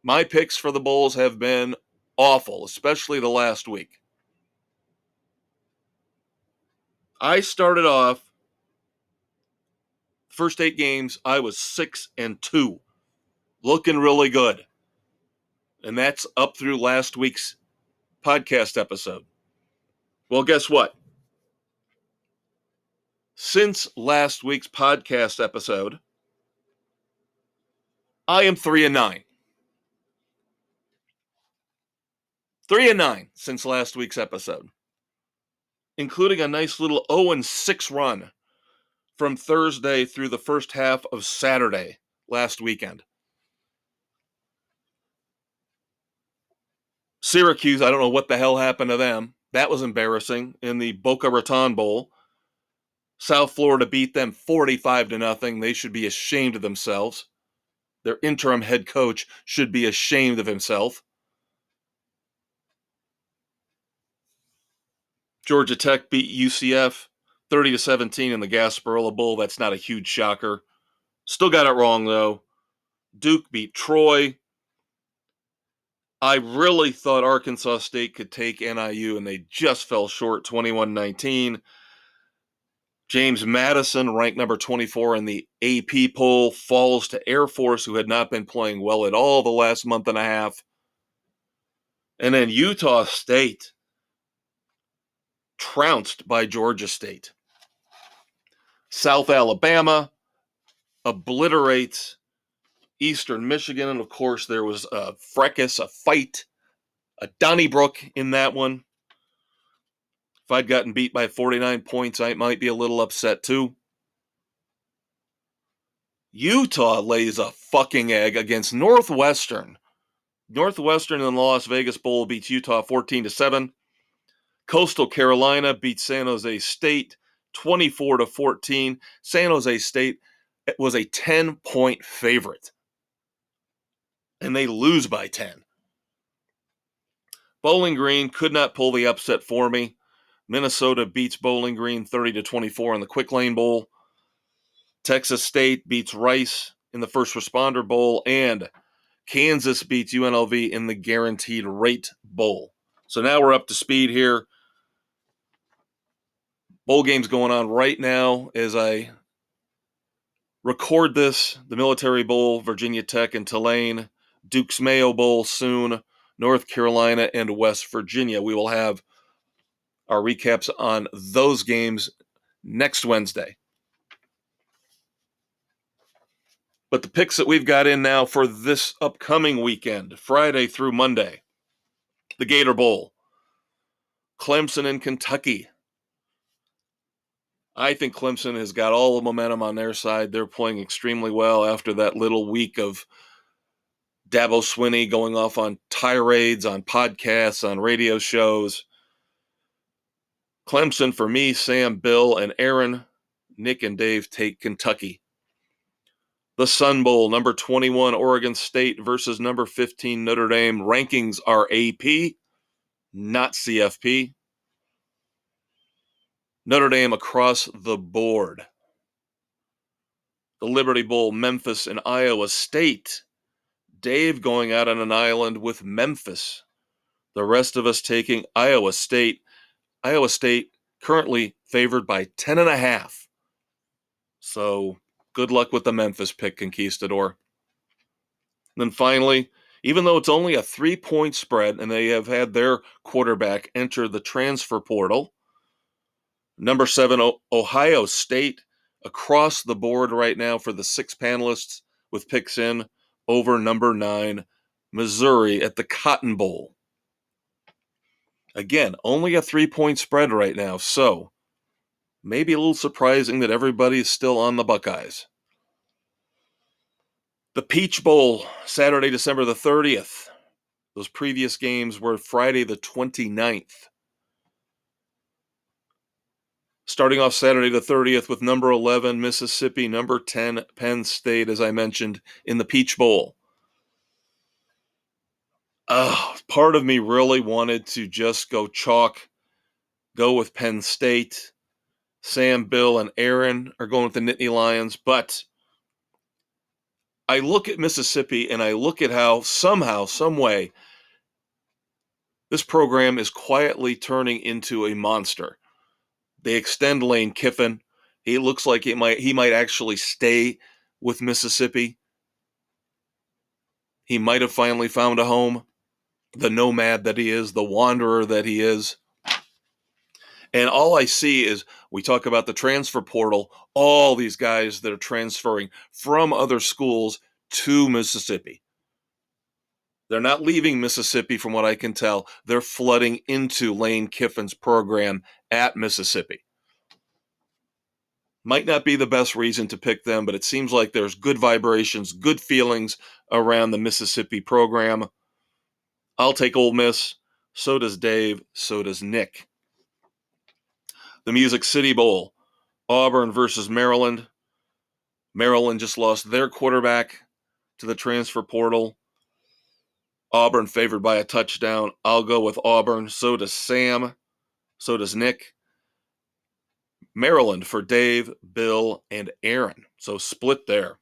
Speaker 1: my picks for the bowls have been awful, especially the last week. I started off first 8 games, I was 6-2, looking really good. And that's up through last week's podcast episode. Well, guess what? Since last week's podcast episode, I am 3-9. 3-9 since last week's episode, including a nice little 0-6 run from Thursday through the first half of Saturday last weekend. Syracuse, I don't know what the hell happened to them. That was embarrassing in the Boca Raton Bowl. South Florida beat them 45-0. They should be ashamed of themselves. Their interim head coach should be ashamed of himself. Georgia Tech beat UCF 30-17 in the Gasparilla Bowl. That's not a huge shocker. Still got it wrong, though. Duke beat Troy. I really thought Arkansas State could take NIU, and they just fell short, 21-19. James Madison, ranked number 24 in the AP poll, falls to Air Force, who had not been playing well at all the last month and a half. And then Utah State, trounced by Georgia State. South Alabama obliterates Eastern Michigan, and of course there was a fracas, a fight, a Donnybrook in that one. If I'd gotten beat by 49 points, I might be a little upset too. Utah lays a fucking egg against Northwestern. Northwestern in the Las Vegas Bowl beats Utah 14-7. Coastal Carolina beats San Jose State 24-14. San Jose State was a 10-point favorite, and they lose by 10. Bowling Green could not pull the upset for me. Minnesota beats Bowling Green 30-24 in the Quick Lane Bowl. Texas State beats Rice in the First Responder Bowl, and Kansas beats UNLV in the Guaranteed Rate Bowl. So now we're up to speed here. Bowl games going on right now as I record this, the Military Bowl, Virginia Tech and Tulane, Duke's Mayo Bowl soon, North Carolina and West Virginia. We will have our recaps on those games next Wednesday. But the picks that we've got in now for this upcoming weekend, Friday through Monday, the Gator Bowl, Clemson and Kentucky. I think Clemson has got all the momentum on their side. They're playing extremely well after that little week of Dabo Swinney going off on tirades, on podcasts, on radio shows. Clemson for me, Sam, Bill, and Aaron. Nick and Dave take Kentucky. The Sun Bowl, number 21 Oregon State versus number 15 Notre Dame. Rankings are AP, not CFP. Notre Dame across the board. The Liberty Bowl, Memphis and Iowa State. Dave going out on an island with Memphis. The rest of us taking Iowa State. Iowa State currently favored by 10.5. So good luck with the Memphis pick, Conquistador. And then finally, even though it's only a 3-point spread and they have had their quarterback enter the transfer portal, number 7, Ohio State across the board right now for the 6 panelists with picks in over number 9, Missouri at the Cotton Bowl. Again, only a 3-point spread right now, so maybe a little surprising that everybody is still on the Buckeyes. The Peach Bowl, Saturday, December the 30th. Those previous games were Friday the 29th. Starting off Saturday the 30th with number 11, Mississippi, number 10, Penn State, as I mentioned, in the Peach Bowl. Part of me really wanted to just go with Penn State. Sam, Bill, and Aaron are going with the Nittany Lions, but I look at Mississippi and I look at how somehow, some way, this program is quietly turning into a monster. They extend Lane Kiffin. He looks like he might actually stay with Mississippi. He might have finally found a home. The nomad that he is, the wanderer that he is. And all I see is, we talk about the transfer portal, all these guys that are transferring from other schools to Mississippi. They're not leaving Mississippi from what I can tell. They're flooding into Lane Kiffin's program at Mississippi. Might not be the best reason to pick them, but it seems like there's good vibrations, good feelings around the Mississippi program. I'll take Ole Miss. So does Dave. So does Nick. The Music City Bowl, Auburn versus Maryland. Maryland just lost their quarterback to the transfer portal. Auburn favored by a touchdown. I'll go with Auburn. So does Sam. So does Nick. Maryland for Dave, Bill, and Aaron. So split there.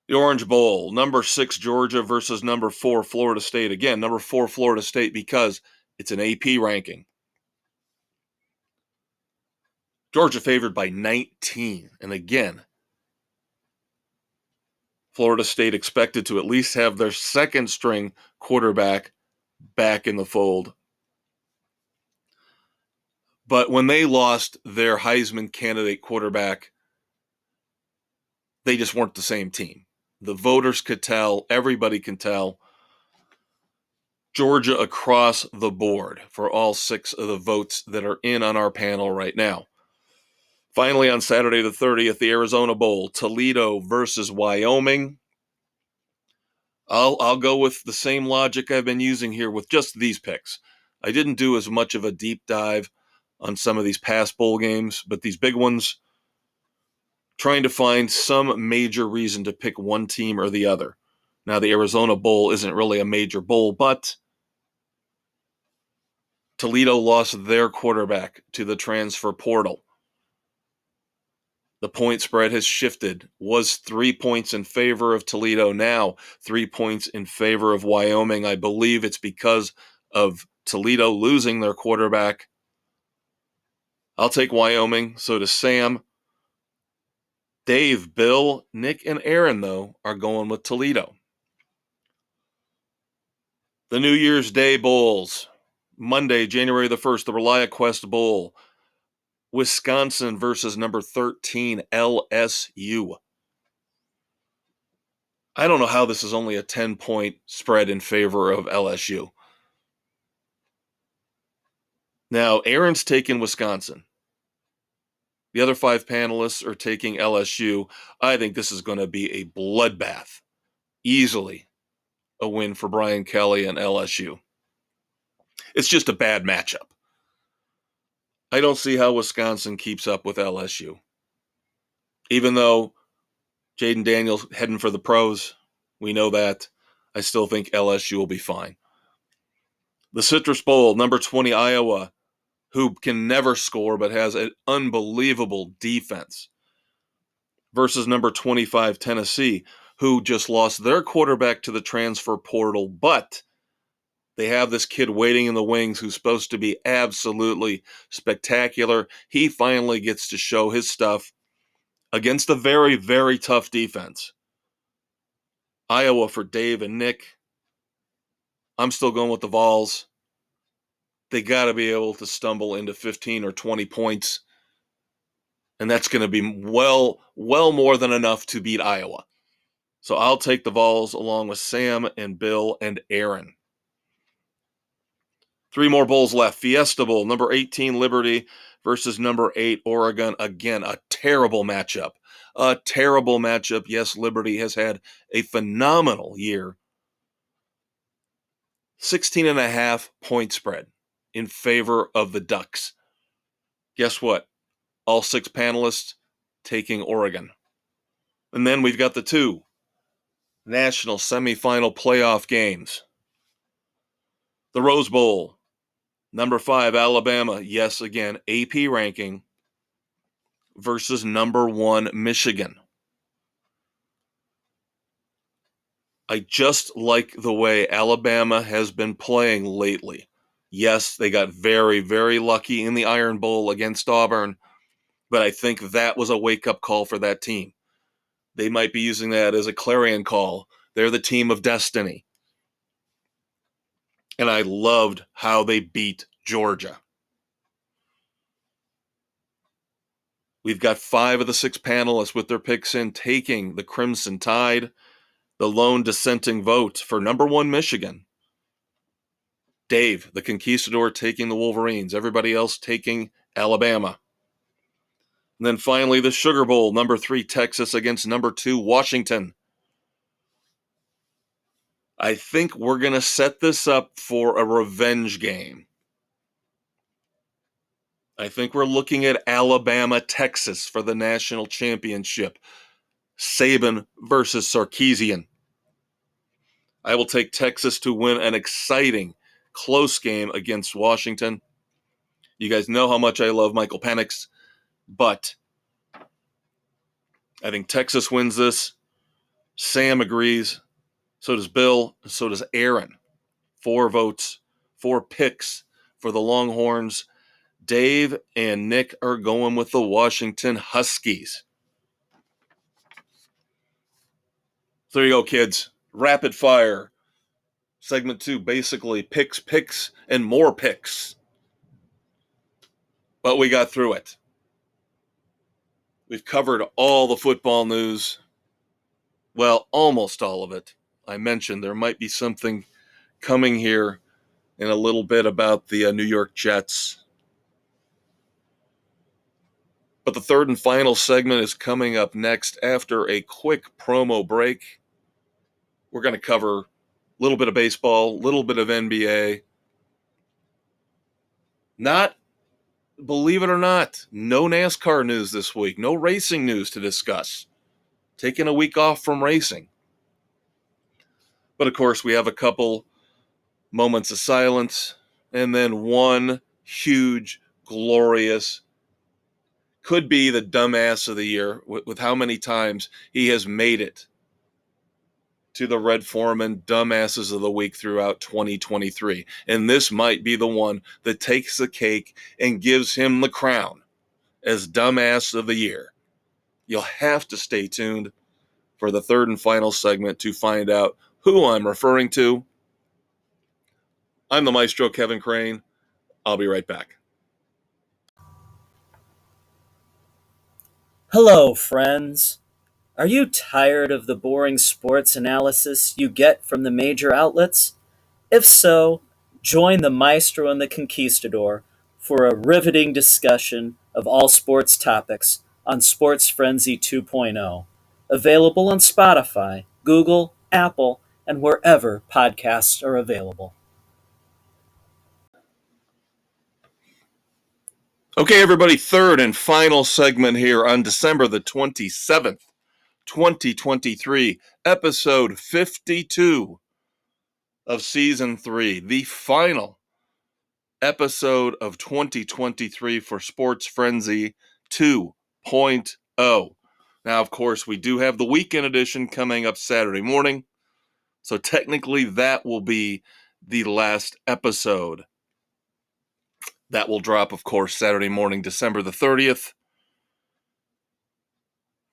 Speaker 1: The Orange Bowl, number 6 Georgia versus number 4 Florida State. Again, number 4 Florida State because it's an AP ranking. Georgia favored by 19. And again, Florida State expected to at least have their second string quarterback back in the fold. But when they lost their Heisman candidate quarterback, they just weren't the same team. The voters could tell, everybody can tell. Georgia across the board for all 6 of the votes that are in on our panel right now. Finally, on Saturday the 30th, the Arizona Bowl, Toledo versus Wyoming. I'll go with the same logic I've been using here with just these picks. I didn't do as much of a deep dive on some of these past bowl games, but these big ones, trying to find some major reason to pick one team or the other. Now, the Arizona Bowl isn't really a major bowl, but Toledo lost their quarterback to the transfer portal. The point spread has shifted. Was 3 points in favor of Toledo, now 3 points in favor of Wyoming. I believe it's because of Toledo losing their quarterback. I'll take Wyoming. So does Sam. Dave, Bill, Nick, and Aaron, though, are going with Toledo. The New Year's Day Bowls. Monday, January the 1st, the ReliaQuest Bowl. Wisconsin versus number 13, LSU. I don't know how this is only a 10-point spread in favor of LSU. Now, Aaron's taking Wisconsin. The other 5 panelists are taking LSU. I think this is going to be a bloodbath. Easily a win for Brian Kelly and LSU. It's just a bad matchup. I don't see how Wisconsin keeps up with LSU. Even though Jaden Daniels heading for the pros, we know that. I still think LSU will be fine. The Citrus Bowl, number 20 Iowa, who can never score but has an unbelievable defense, versus number 25 Tennessee, who just lost their quarterback to the transfer portal, but they have this kid waiting in the wings who's supposed to be absolutely spectacular. He finally gets to show his stuff against a very, very tough defense. Iowa for Dave and Nick. I'm still going with the Vols. They got to be able to stumble into 15 or 20 points. And that's going to be well more than enough to beat Iowa. So I'll take the Vols along with Sam and Bill and Aaron. 3 more bowls left. Fiesta Bowl, number 18 Liberty versus number 8 Oregon. Again, a terrible matchup. A terrible matchup. Yes, Liberty has had a phenomenal year. 16.5 point spread in favor of the Ducks. Guess what? All 6 panelists taking Oregon. And then we've got the 2 national semifinal playoff games. The Rose Bowl, number 5 Alabama, yes, again, AP ranking, versus number 1 Michigan. I just like the way Alabama has been playing lately. Yes, they got very, very lucky in the Iron Bowl against Auburn, but I think that was a wake-up call for that team. They might be using that as a clarion call. They're the team of destiny. And I loved how they beat Georgia. We've got 5 of the 6 panelists with their picks in taking the Crimson Tide. The lone dissenting vote for number 1 Michigan. Dave, the Conquistador, taking the Wolverines. Everybody else taking Alabama. And then finally, the Sugar Bowl, number 3 Texas against number 2 Washington. I think we're going to set this up for a revenge game. I think we're looking at Alabama, Texas for the national championship. Saban versus Sarkisian. I will take Texas to win an exciting, close game against Washington. You guys know how much I love Michael Penix, but I think Texas wins this. Sam agrees. So does Bill. So does Aaron. 4 votes, 4 picks for the Longhorns. Dave and Nick are going with the Washington Huskies. So there you go, kids. Rapid fire. Segment 2, basically picks, and more picks. But we got through it. We've covered all the football news. Well, almost all of it. I mentioned there might be something coming here in a little bit about the New York Jets. But the third and final segment is coming up next after a quick promo break. We're going to cover a little bit of baseball, a little bit of NBA. Believe it or not, no NASCAR news this week. No racing news to discuss. Taking a week off from racing. But of course, we have a couple moments of silence and then one huge, glorious, could be the dumbass of the year with how many times he has made it to the Red Foreman Dumbasses of the Week throughout 2023. And this might be the one that takes the cake and gives him the crown as Dumbass of the Year. You'll have to stay tuned for the third and final segment to find out who I'm referring to. I'm the Maestro, Kevin Crane. I'll be right back.
Speaker 3: Hello, friends. Are you tired of the boring sports analysis you get from the major outlets? If so, join the Maestro and the Conquistador for a riveting discussion of all sports topics on Sports Frenzy 2.0. Available on Spotify, Google, Apple, and wherever podcasts are available.
Speaker 1: Okay, everybody, third and final segment here on December the 27th, 2023, episode 52 of season 3, the final episode of 2023 for Sports Frenzy 2.0. Now, of course, we do have the weekend edition coming up Saturday morning, so technically that will be the last episode. That will drop, of course, Saturday morning, December the 30th.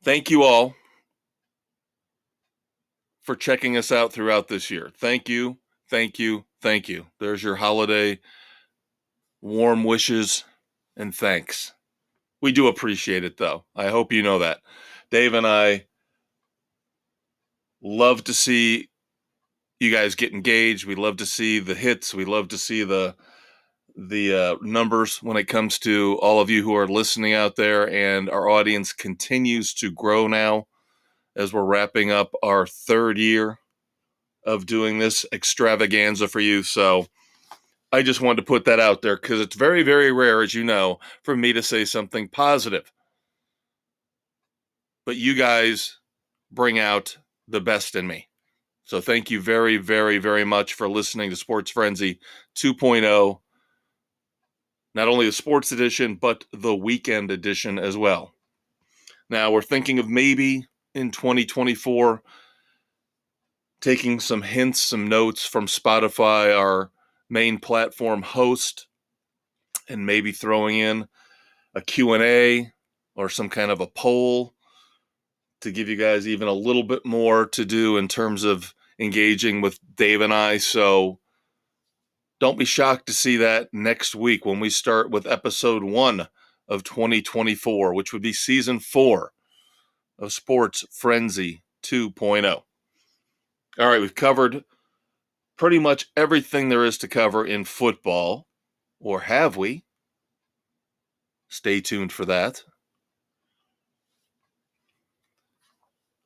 Speaker 1: Thank you all for checking us out throughout this year. Thank you, thank you, thank you. There's your holiday warm wishes and thanks. We do appreciate it, though. I hope you know that. Dave and I love to see you guys get engaged. We love to see the hits. We love to see the numbers when it comes to all of you who are listening out there, and our audience continues to grow now as we're wrapping up our third year of doing this extravaganza for you. So I just wanted to put that out there because it's very, very rare, as you know, for me to say something positive. But you guys bring out the best in me. So thank you very, very, very much for listening to Sports Frenzy 2.0. Not only the sports edition, but the weekend edition as well. Now, we're thinking of maybe in 2024 taking some hints, some notes from Spotify, our main platform host, and maybe throwing in a Q&A or some kind of a poll to give you guys even a little bit more to do in terms of engaging with Dave and I. So don't be shocked to see that next week when we start with episode 1 of 2024, which would be season 4 of Sports Frenzy 2.0. All right, we've covered pretty much everything there is to cover in football, or have we? Stay tuned for that.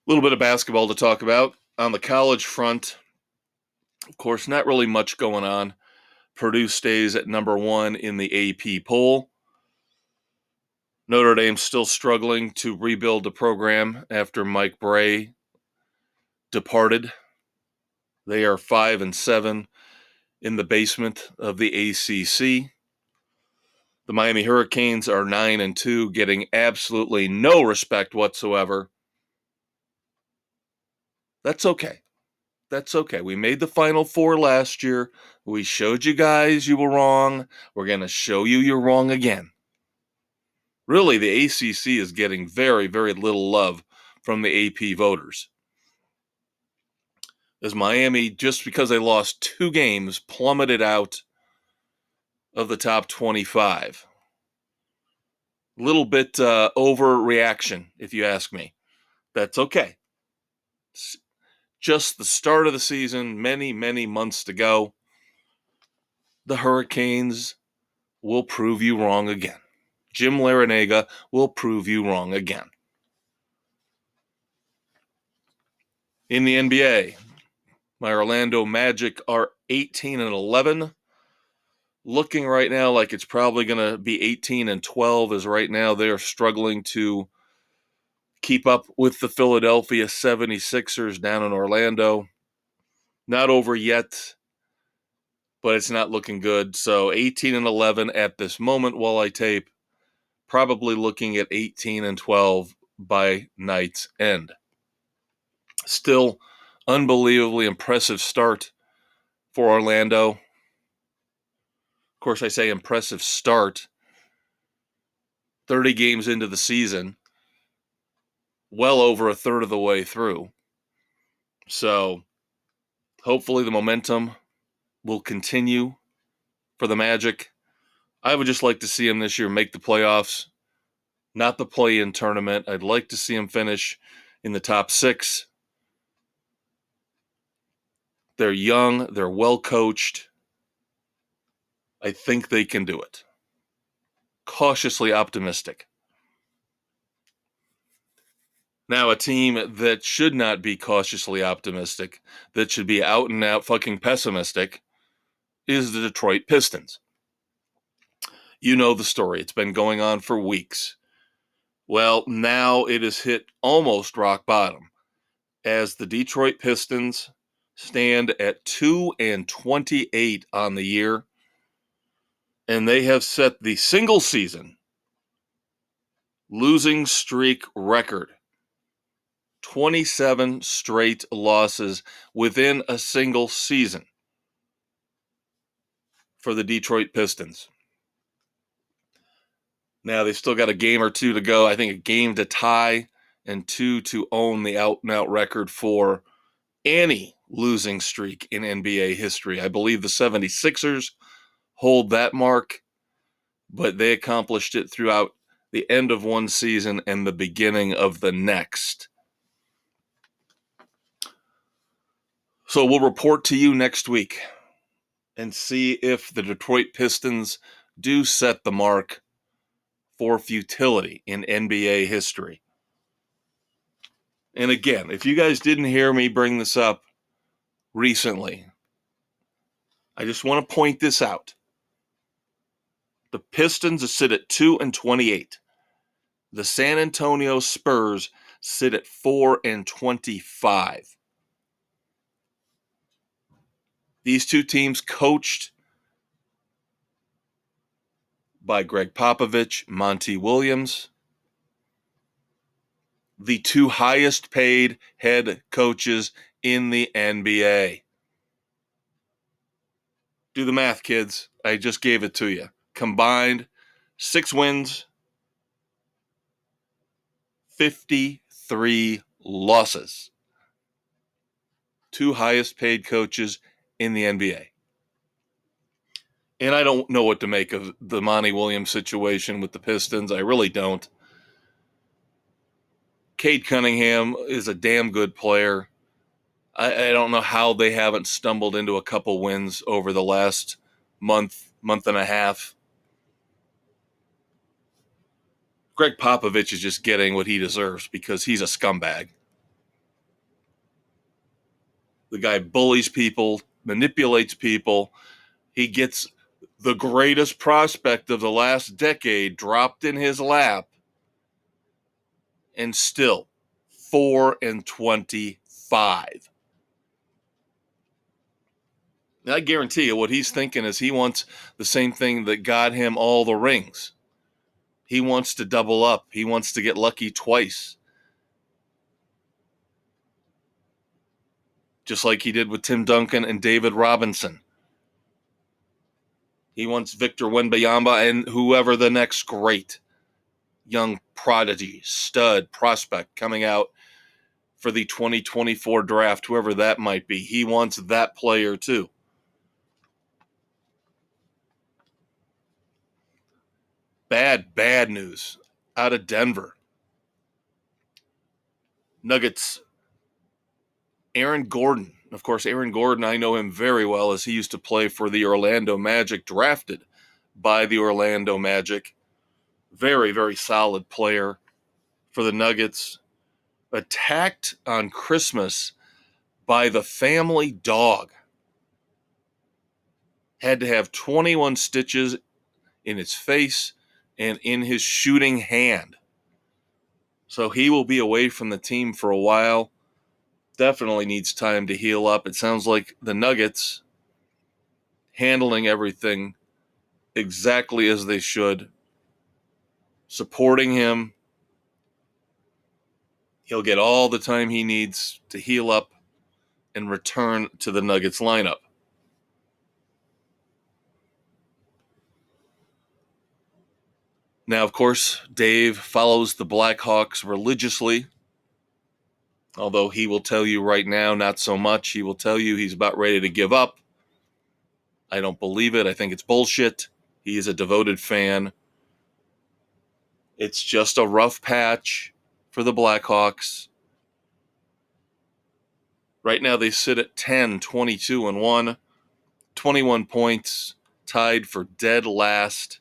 Speaker 1: A little bit of basketball to talk about. On the college front, of course, not really much going on. Purdue stays at number 1 in the AP poll. Notre Dame's still struggling to rebuild the program after Mike Bray departed. They are 5-7 in the basement of the ACC. The Miami Hurricanes are 9-2, getting absolutely no respect whatsoever. That's okay. That's okay. We made the Final Four last year. We showed you guys you were wrong. We're going to show you you're wrong again. Really, the ACC is getting very, very little love from the AP voters. As Miami, just because they lost 2 games, plummeted out of the top 25. Little bit overreaction, if you ask me. That's okay. It's just the start of the season, many, many months to go. The Hurricanes will prove you wrong again. Jim Larinaga will prove you wrong again. In the NBA, my Orlando Magic are 18-11. Looking right now like it's probably going to be 18-12, as right now they are struggling to keep up with the Philadelphia 76ers down in Orlando. Not over yet, but it's not looking good. So 18-11 at this moment while I tape. Probably looking at 18-12 by night's end. Still, unbelievably impressive start for Orlando. Of course, I say impressive start. 30 games into the season. well over a third of the way through. So hopefully the momentum will continue for the Magic. I would just like to see them this year make the playoffs, not the play-in tournament. I'd like to see them finish in the top 6. They're young. They're well coached. I think they can do it. Cautiously optimistic. Now, a team that should not be cautiously optimistic, that should be out and out fucking pessimistic, is the Detroit Pistons. You know the story. It's been going on for weeks. Well, now it has hit almost rock bottom as the Detroit Pistons stand at 2-28 on the year, and they have set the single season losing streak record. 27 straight losses within a single season for the Detroit Pistons. Now, they've still got a game or two to go. I think a game to tie and 2 to own the out-and-out record for any losing streak in NBA history. I believe the 76ers hold that mark, but they accomplished it throughout the end of one season and the beginning of the next. So we'll report to you next week and see if the Detroit Pistons do set the mark for futility in NBA history. And again, if you guys didn't hear me bring this up recently, I just want to point this out. The Pistons sit at 2-28. The San Antonio Spurs sit at 4-25. These two teams coached by Greg Popovich, Monty Williams, the two highest paid head coaches in the NBA. Do the math, kids. I just gave it to you. Combined 6 wins, 53 losses. Two highest paid coaches in the NBA. And I don't know what to make of the Monty Williams situation with the Pistons. I really don't. Cade Cunningham is a damn good player. I don't know how they haven't stumbled into a couple wins over the last month and a half. Greg Popovich is just getting what he deserves because he's a scumbag. The guy bullies people, manipulates people. He gets the greatest prospect of the last decade dropped in his lap, and still 4-25. I guarantee you what he's thinking is he wants the same thing that got him all the rings. He wants to double up. He wants to get lucky twice. Just like he did with Tim Duncan and David Robinson. He wants Victor Wembanyama and whoever the next great young prodigy, stud, prospect coming out for the 2024 draft, whoever that might be. He wants that player too. Bad news out of Denver. Nuggets. Aaron Gordon. Of course, Aaron Gordon, I know him very well as he used to play for the Orlando Magic, drafted by the Orlando Magic. Very, very solid player for the Nuggets. Attacked on Christmas by the family dog. Had to have 21 stitches in his face and in his shooting hand. So he will be away from the team for a while. Definitely needs time to heal up. It sounds like the Nuggets handling everything exactly as they should, supporting him. He'll get all the time he needs to heal up and return to the Nuggets lineup. Now, of course, Dave follows the Blackhawks religiously Although he will tell you right now, not so much. He will tell you he's about ready to give up. I don't believe it. I think it's bullshit. He is a devoted fan. It's just a rough patch for the Blackhawks. Right now they sit at 10, 22, and 1, 21 points, tied for dead last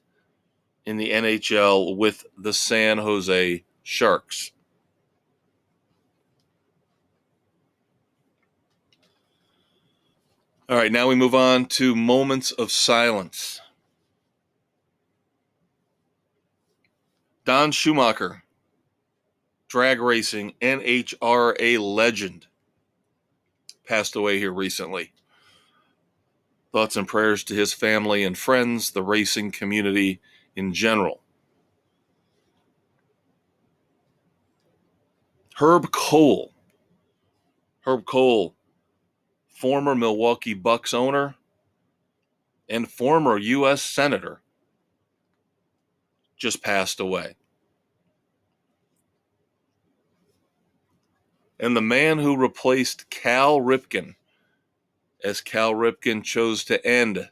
Speaker 1: in the NHL with the San Jose Sharks. All right, now we move on to moments of silence. Don Schumacher, drag racing NHRA legend, passed away here recently. Thoughts and prayers to his family and friends, the racing community in general. Herb Cole, former Milwaukee Bucks owner and former U.S. Senator, just passed away. And the man who replaced Cal Ripken, as Cal Ripken chose to end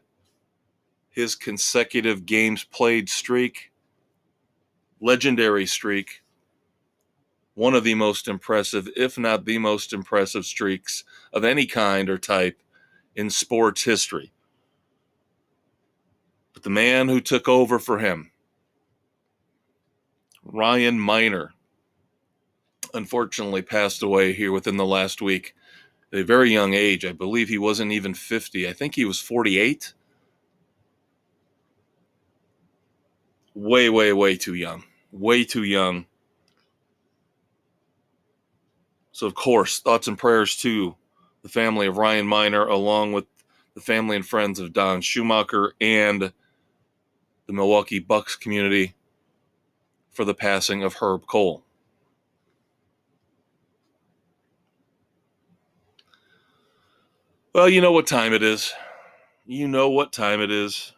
Speaker 1: his consecutive games played streak, legendary streak, one of the most impressive, if not the most impressive streaks of any kind or type in sports history. But the man who took over for him, Ryan Miner, unfortunately passed away here within the last week at a very young age. I believe he wasn't even 50. I think he was 48. Way, way, way too young. Way too young. So, of course, thoughts and prayers to the family of Ryan Miner, along with the family and friends of Don Schumacher and the Milwaukee Bucks community for the passing of Herb Cole. Well, you know what time it is. You know what time it is.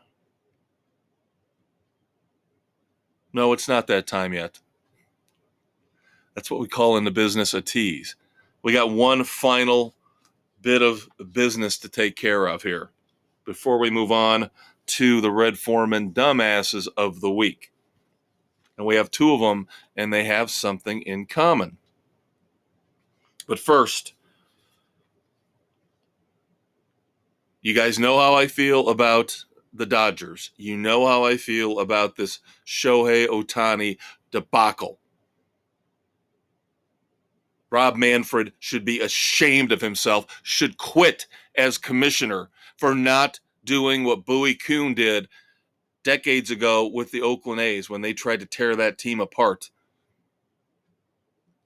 Speaker 1: No, it's not that time yet. That's what we call in the business a tease. We got one final bit of business to take care of here before we move on to the Red Foreman dumbasses of the week. And we have two of them, and they have something in common. But first, you guys know how I feel about the Dodgers. You know how I feel about this Shohei Ohtani debacle. Rob Manfred should be ashamed of himself, should quit as commissioner for not doing what Bowie Kuhn did decades ago with the Oakland A's when they tried to tear that team apart.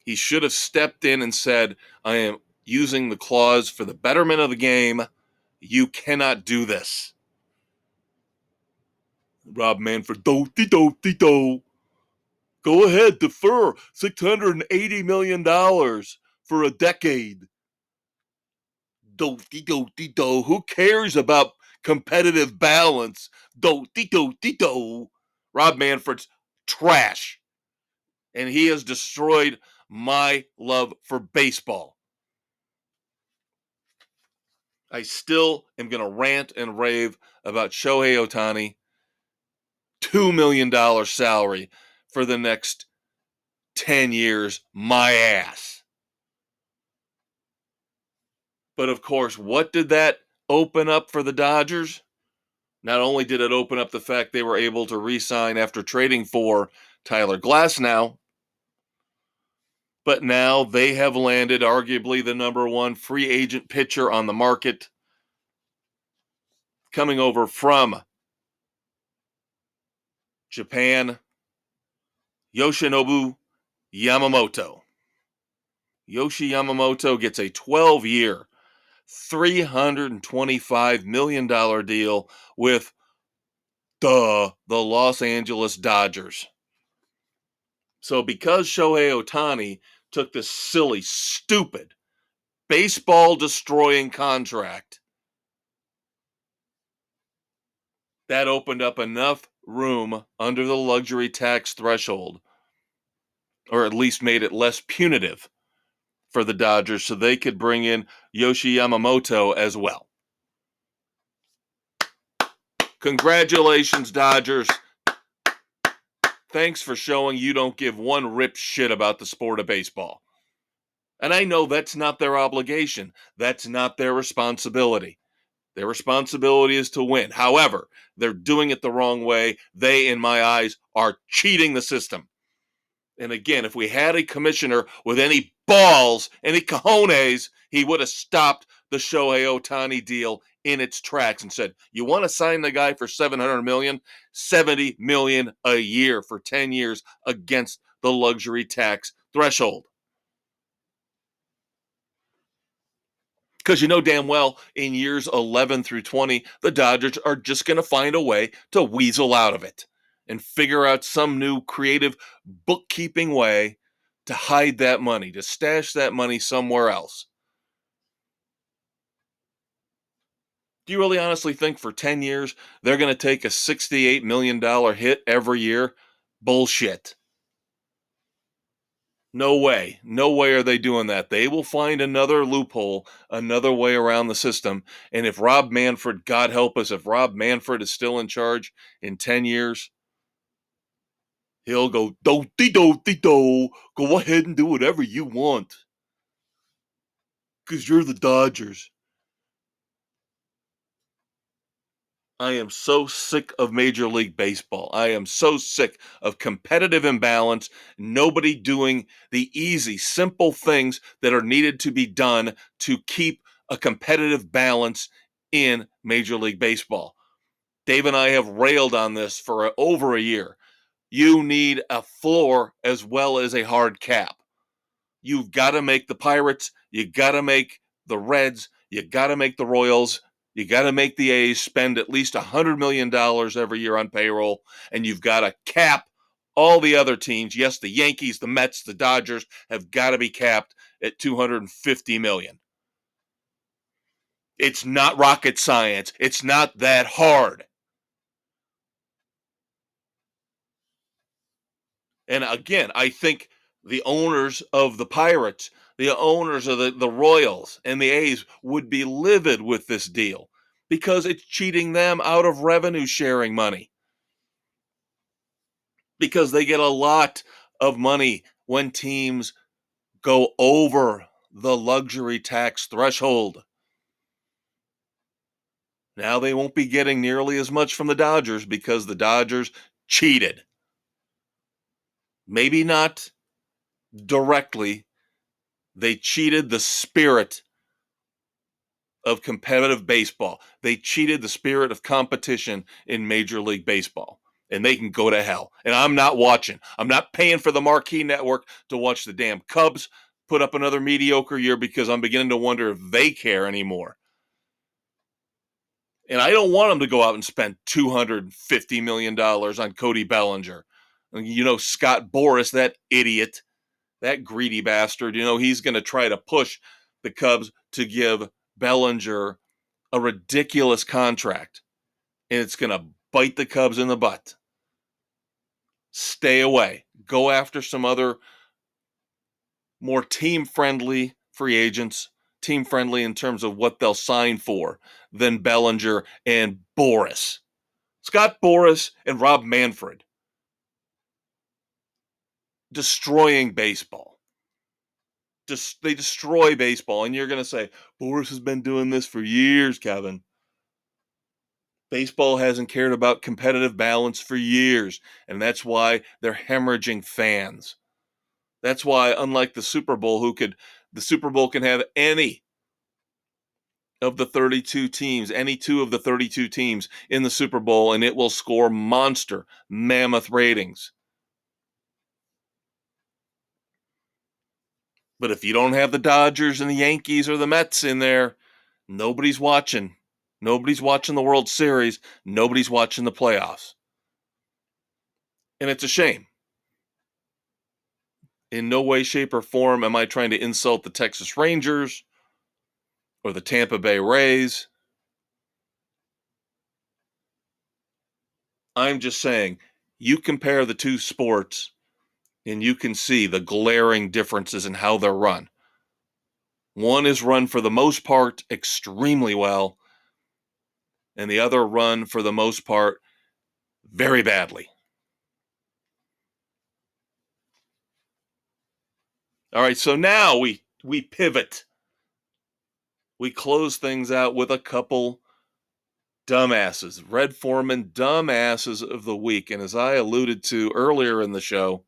Speaker 1: He should have stepped in and said, I am using the clause for the betterment of the game. You cannot do this. Rob Manfred, do. Go ahead, defer $680 million for a decade. Do. Who cares about competitive balance? Do. Rob Manfred's trash. And he has destroyed my love for baseball. I still am going to rant and rave about Shohei Ohtani. $2 million salary for the next 10 years. My ass. But of course, what did that open up for the Dodgers? Not only did it open up the fact they were able to re-sign after trading for Tyler Glasnow, but now they have landed arguably the number one free agent pitcher on the market, coming over from Japan, Yoshinobu Yamamoto. Yoshi Yamamoto gets a 12-year, $325 million deal with the Los Angeles Dodgers. So because Shohei Ohtani took this silly, stupid, baseball-destroying contract, that opened up enough room under the luxury tax threshold, or at least made it less punitive, for the Dodgers so they could bring in Yoshinobu Yamamoto as well. Congratulations, Dodgers. Thanks for showing you don't give one rip shit about the sport of baseball. And I know that's not their obligation. That's not their responsibility. Their responsibility is to win. However, they're doing it the wrong way. They, in my eyes, are cheating the system. And again, if we had a commissioner with any balls, any cojones, he would have stopped the Shohei Ohtani deal in its tracks and said, you want to sign the guy for $700 million? $70 million a year for 10 years against the luxury tax threshold. Because you know damn well in years 11 through 20, the Dodgers are just going to find a way to weasel out of it and figure out some new creative bookkeeping way to hide that money, to stash that money somewhere else. Do you really honestly think for 10 years they're going to take a $68 million hit every year? Bullshit. No way. No way are they doing that. They will find another loophole, another way around the system. And if Rob Manfred, God help us, if Rob Manfred is still in charge in 10 years, he'll go, do-de-do-de-do. Go ahead and do whatever you want. Because you're the Dodgers. I am so sick of Major League Baseball. I am so sick of competitive imbalance, nobody doing the easy, simple things that are needed to be done to keep a competitive balance in Major League Baseball. Dave and I have railed on this for over a year. You need a floor as well as a hard cap. You've got to make the Pirates, you got to make the Reds, you got to make the Royals, you got to make the A's spend at least $100 million every year on payroll, and you've got to cap all the other teams. Yes, the Yankees, the Mets, the Dodgers have got to be capped at $250 million. It's not rocket science. It's not that hard. And again, I think the owners of the Pirates, the owners of the Royals and the A's would be livid with this deal because it's cheating them out of revenue sharing money. Because they get a lot of money when teams go over the luxury tax threshold. Now they won't be getting nearly as much from the Dodgers because the Dodgers cheated. Maybe not directly. They cheated the spirit of competitive baseball. They cheated the spirit of competition in Major League Baseball. And they can go to hell. And I'm not watching. I'm not paying for the marquee network to watch the damn Cubs put up another mediocre year because I'm beginning to wonder if they care anymore. And I don't want them to go out and spend $250 million on Cody Bellinger. You know, Scott Boras, that idiot, that greedy bastard, you know, he's going to try to push the Cubs to give Bellinger a ridiculous contract. And it's going to bite the Cubs in the butt. Stay away. Go after some other more team-friendly free agents, team-friendly in terms of what they'll sign for, than Bellinger and Boras. Scott Boras and Rob Manfred. Destroying baseball. They destroy baseball, and you're going to say, Boras has been doing this for years, Kevin. Baseball hasn't cared about competitive balance for years, and that's why they're hemorrhaging fans. That's why, unlike the Super Bowl, the Super Bowl can have any of the 32 teams, any two of the 32 teams in the Super Bowl, and it will score monster, mammoth ratings. But if you don't have the Dodgers and the Yankees or the Mets in there, nobody's watching. Nobody's watching the World Series. Nobody's watching the playoffs. And it's a shame. In no way, shape, or form am I trying to insult the Texas Rangers or the Tampa Bay Rays. I'm just saying, you compare the two sports and you can see the glaring differences in how they're run. One is run for the most part extremely well, and the other run for the most part very badly. All right, so now we pivot. We close things out with a couple dumbasses, Red Foreman dumbasses of the week. And as I alluded to earlier in the show,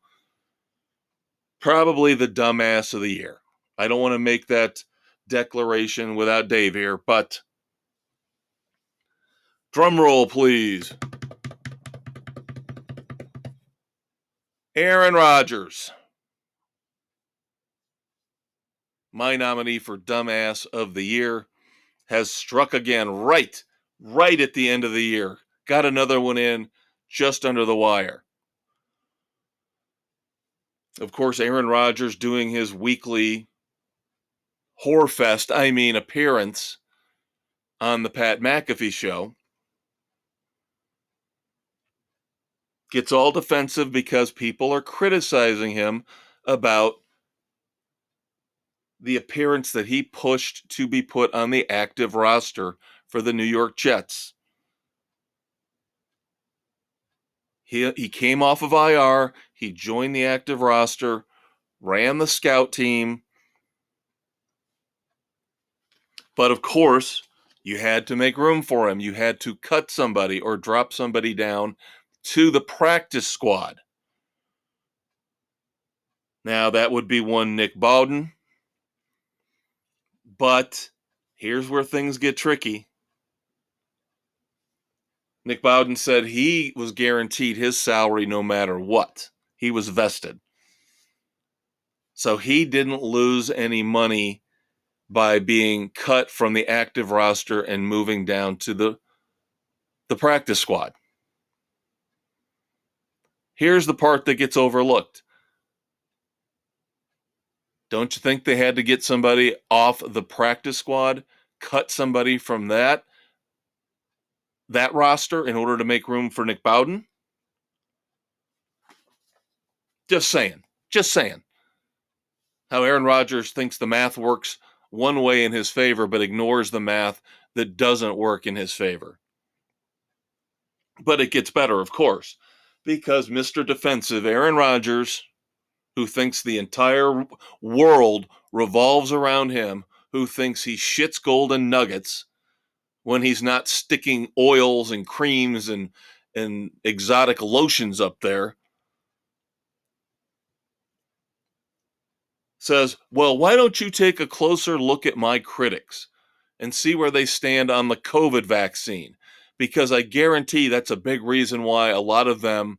Speaker 1: probably the dumbass of the year. I don't want to make that declaration without Dave here, but drum roll, please. Aaron Rodgers, my nominee for dumbass of the year, has struck again right at the end of the year. Got another one in just under the wire. Of course, Aaron Rodgers doing his weekly appearance on the Pat McAfee show. Gets all defensive because people are criticizing him about the appearance that he pushed to be put on the active roster for the New York Jets. He came off of IR, he joined the active roster, ran the scout team, but of course, you had to make room for him. You had to cut somebody or drop somebody down to the practice squad. Now, that would be one Nick Bowden, but here's where things get tricky. Nick Bowden said he was guaranteed his salary no matter what. He was vested. So he didn't lose any money by being cut from the active roster and moving down to the practice squad. Here's the part that gets overlooked. Don't you think they had to get somebody off the practice squad, cut somebody from that roster in order to make room for Nick Bowden? Just saying. How Aaron Rodgers thinks the math works one way in his favor, but ignores the math that doesn't work in his favor. But it gets better, of course, because Mr. Defensive Aaron Rodgers, who thinks the entire world revolves around him, who thinks he shits golden nuggets when he's not sticking oils and creams and exotic lotions up there, says, well, why don't you take a closer look at my critics and see where they stand on the COVID vaccine? Because I guarantee that's a big reason why a lot of them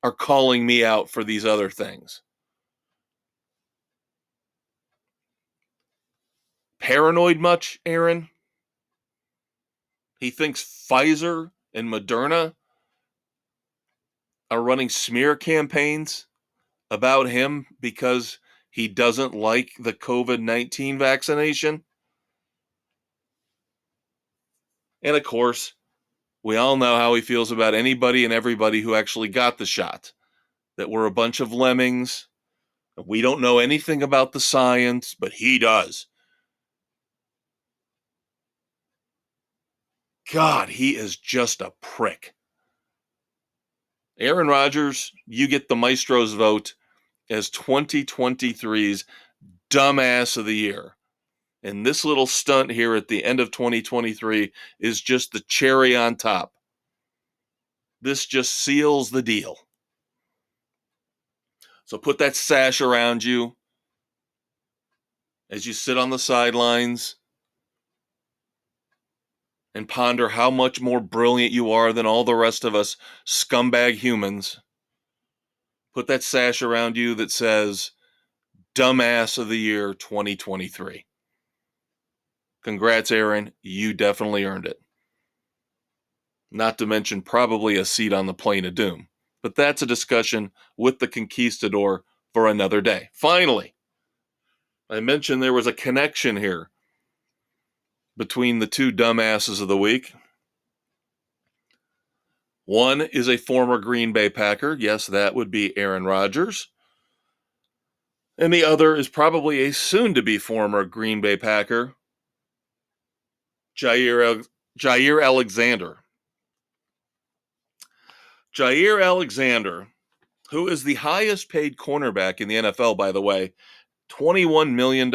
Speaker 1: are calling me out for these other things. Paranoid much, Aaron? He thinks Pfizer and Moderna are running smear campaigns about him because he doesn't like the COVID-19 vaccination. And of course, we all know how he feels about anybody and everybody who actually got the shot, that we're a bunch of lemmings. We don't know anything about the science, but he does. God, he is just a prick. Aaron Rodgers, you get the Maestro's vote as 2023's dumbass of the year. And this little stunt here at the end of 2023 is just the cherry on top. This just seals the deal. So put that sash around you as you sit on the sidelines and ponder how much more brilliant you are than all the rest of us scumbag humans. Put that sash around you that says, Dumbass of the Year 2023. Congrats, Aaron. You definitely earned it. Not to mention probably a seat on the plane of doom. But that's a discussion with the conquistador for another day. Finally, I mentioned there was a connection here between the two dumbasses of the week. One is a former Green Bay Packer. Yes, that would be Aaron Rodgers. And the other is probably a soon-to-be former Green Bay Packer, Jair Alexander. Jair Alexander, who is the highest paid cornerback in the NFL, by the way, $21 million.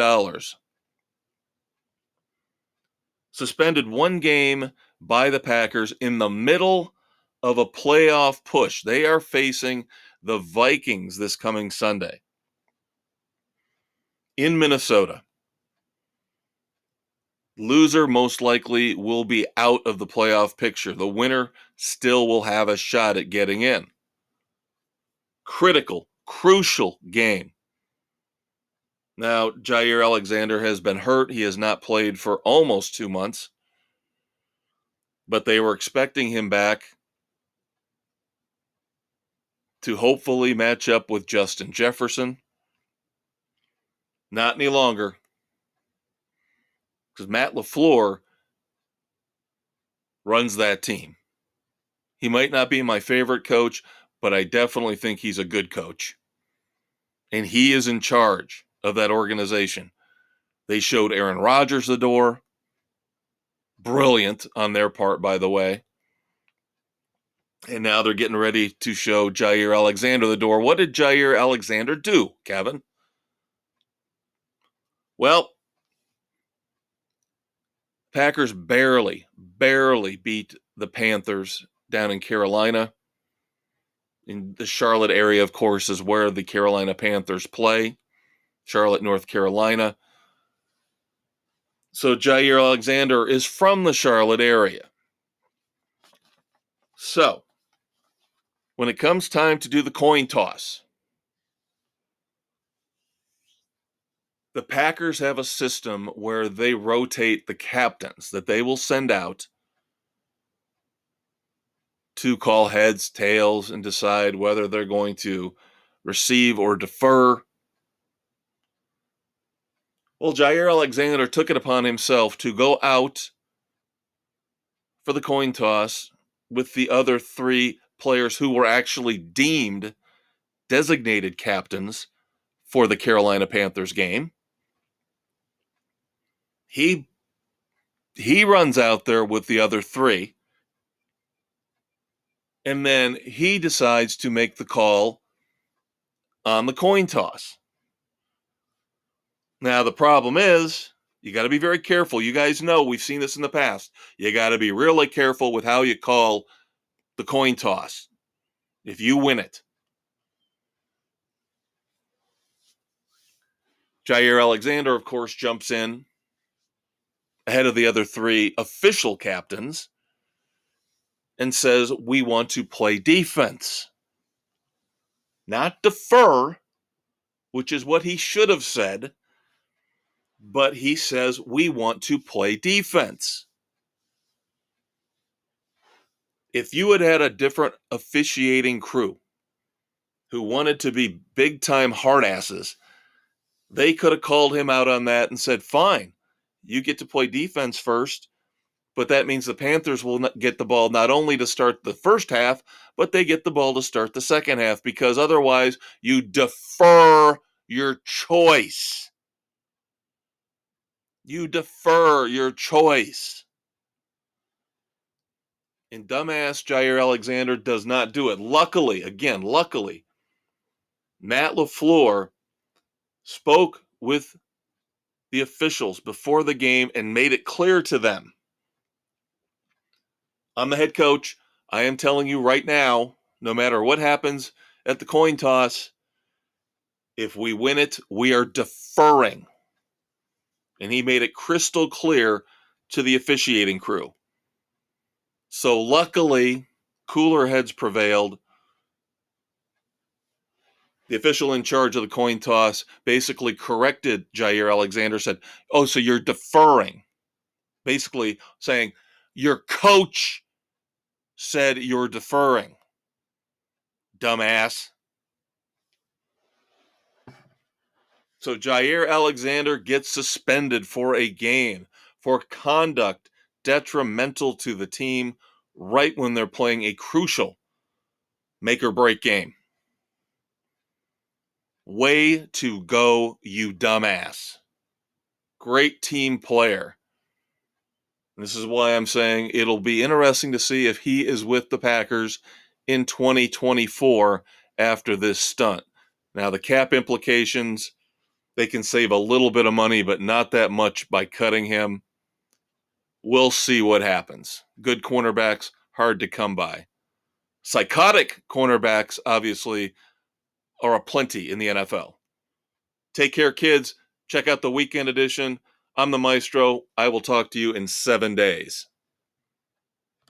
Speaker 1: Suspended one game by the Packers in the middle of a playoff push. They are facing the Vikings this coming Sunday in Minnesota. Loser most likely will be out of the playoff picture. The winner still will have a shot at getting in. Critical, crucial game. Now, Jair Alexander has been hurt. He has not played for almost 2 months, but they were expecting him back to hopefully match up with Justin Jefferson. Not any longer, because Matt LaFleur runs that team. He might not be my favorite coach, but I definitely think he's a good coach. And he is in charge of that organization. They showed Aaron Rodgers the door. Brilliant on their part, by the way. And now they're getting ready to show Jair Alexander the door. What did Jair Alexander do, Kevin? Well, Packers barely beat the Panthers down in Carolina. In the Charlotte area, of course, is where the Carolina Panthers play. Charlotte, North Carolina. So Jair Alexander is from the Charlotte area. So, when it comes time to do the coin toss, the Packers have a system where they rotate the captains that they will send out to call heads, tails, and decide whether they're going to receive or defer. Well, Jair Alexander took it upon himself to go out for the coin toss with the other three players who were actually deemed designated captains for the Carolina Panthers game. He runs out there with the other three, and then he decides to make the call on the coin toss. Now, the problem is, you got to be very careful. You guys know we've seen this in the past. You got to be really careful with how you call the coin toss if you win it. Jair Alexander, of course, jumps in ahead of the other three official captains and says, we want to play defense, not defer, which is what he should have said, but he says, we want to play defense. If you had had a different officiating crew who wanted to be big-time hardasses, they could have called him out on that and said, fine, you get to play defense first, but that means the Panthers will not get the ball not only to start the first half, but they get the ball to start the second half, because otherwise you defer your choice. You defer your choice. And dumbass Jair Alexander does not do it. Luckily, Matt LaFleur spoke with the officials before the game and made it clear to them. I'm the head coach. I am telling you right now, no matter what happens at the coin toss, if we win it, we are deferring. And he made it crystal clear to the officiating crew. So luckily, cooler heads prevailed. The official in charge of the coin toss basically corrected Jair Alexander, said, oh, so you're deferring. Basically saying, your coach said you're deferring. Dumbass. So Jair Alexander gets suspended for a game for conduct detrimental to the team right when they're playing a crucial make or break game. Way to go, you dumbass. Great team player. This is why I'm saying it'll be interesting to see if he is with the Packers in 2024 after this stunt. Now, the cap implications, they can save a little bit of money, but not that much by cutting him. We'll see what happens. Good cornerbacks, hard to come by. Psychotic cornerbacks, obviously, are aplenty in the NFL. Take care, kids. Check out the weekend edition. I'm the Maestro. I will talk to you in 7 days.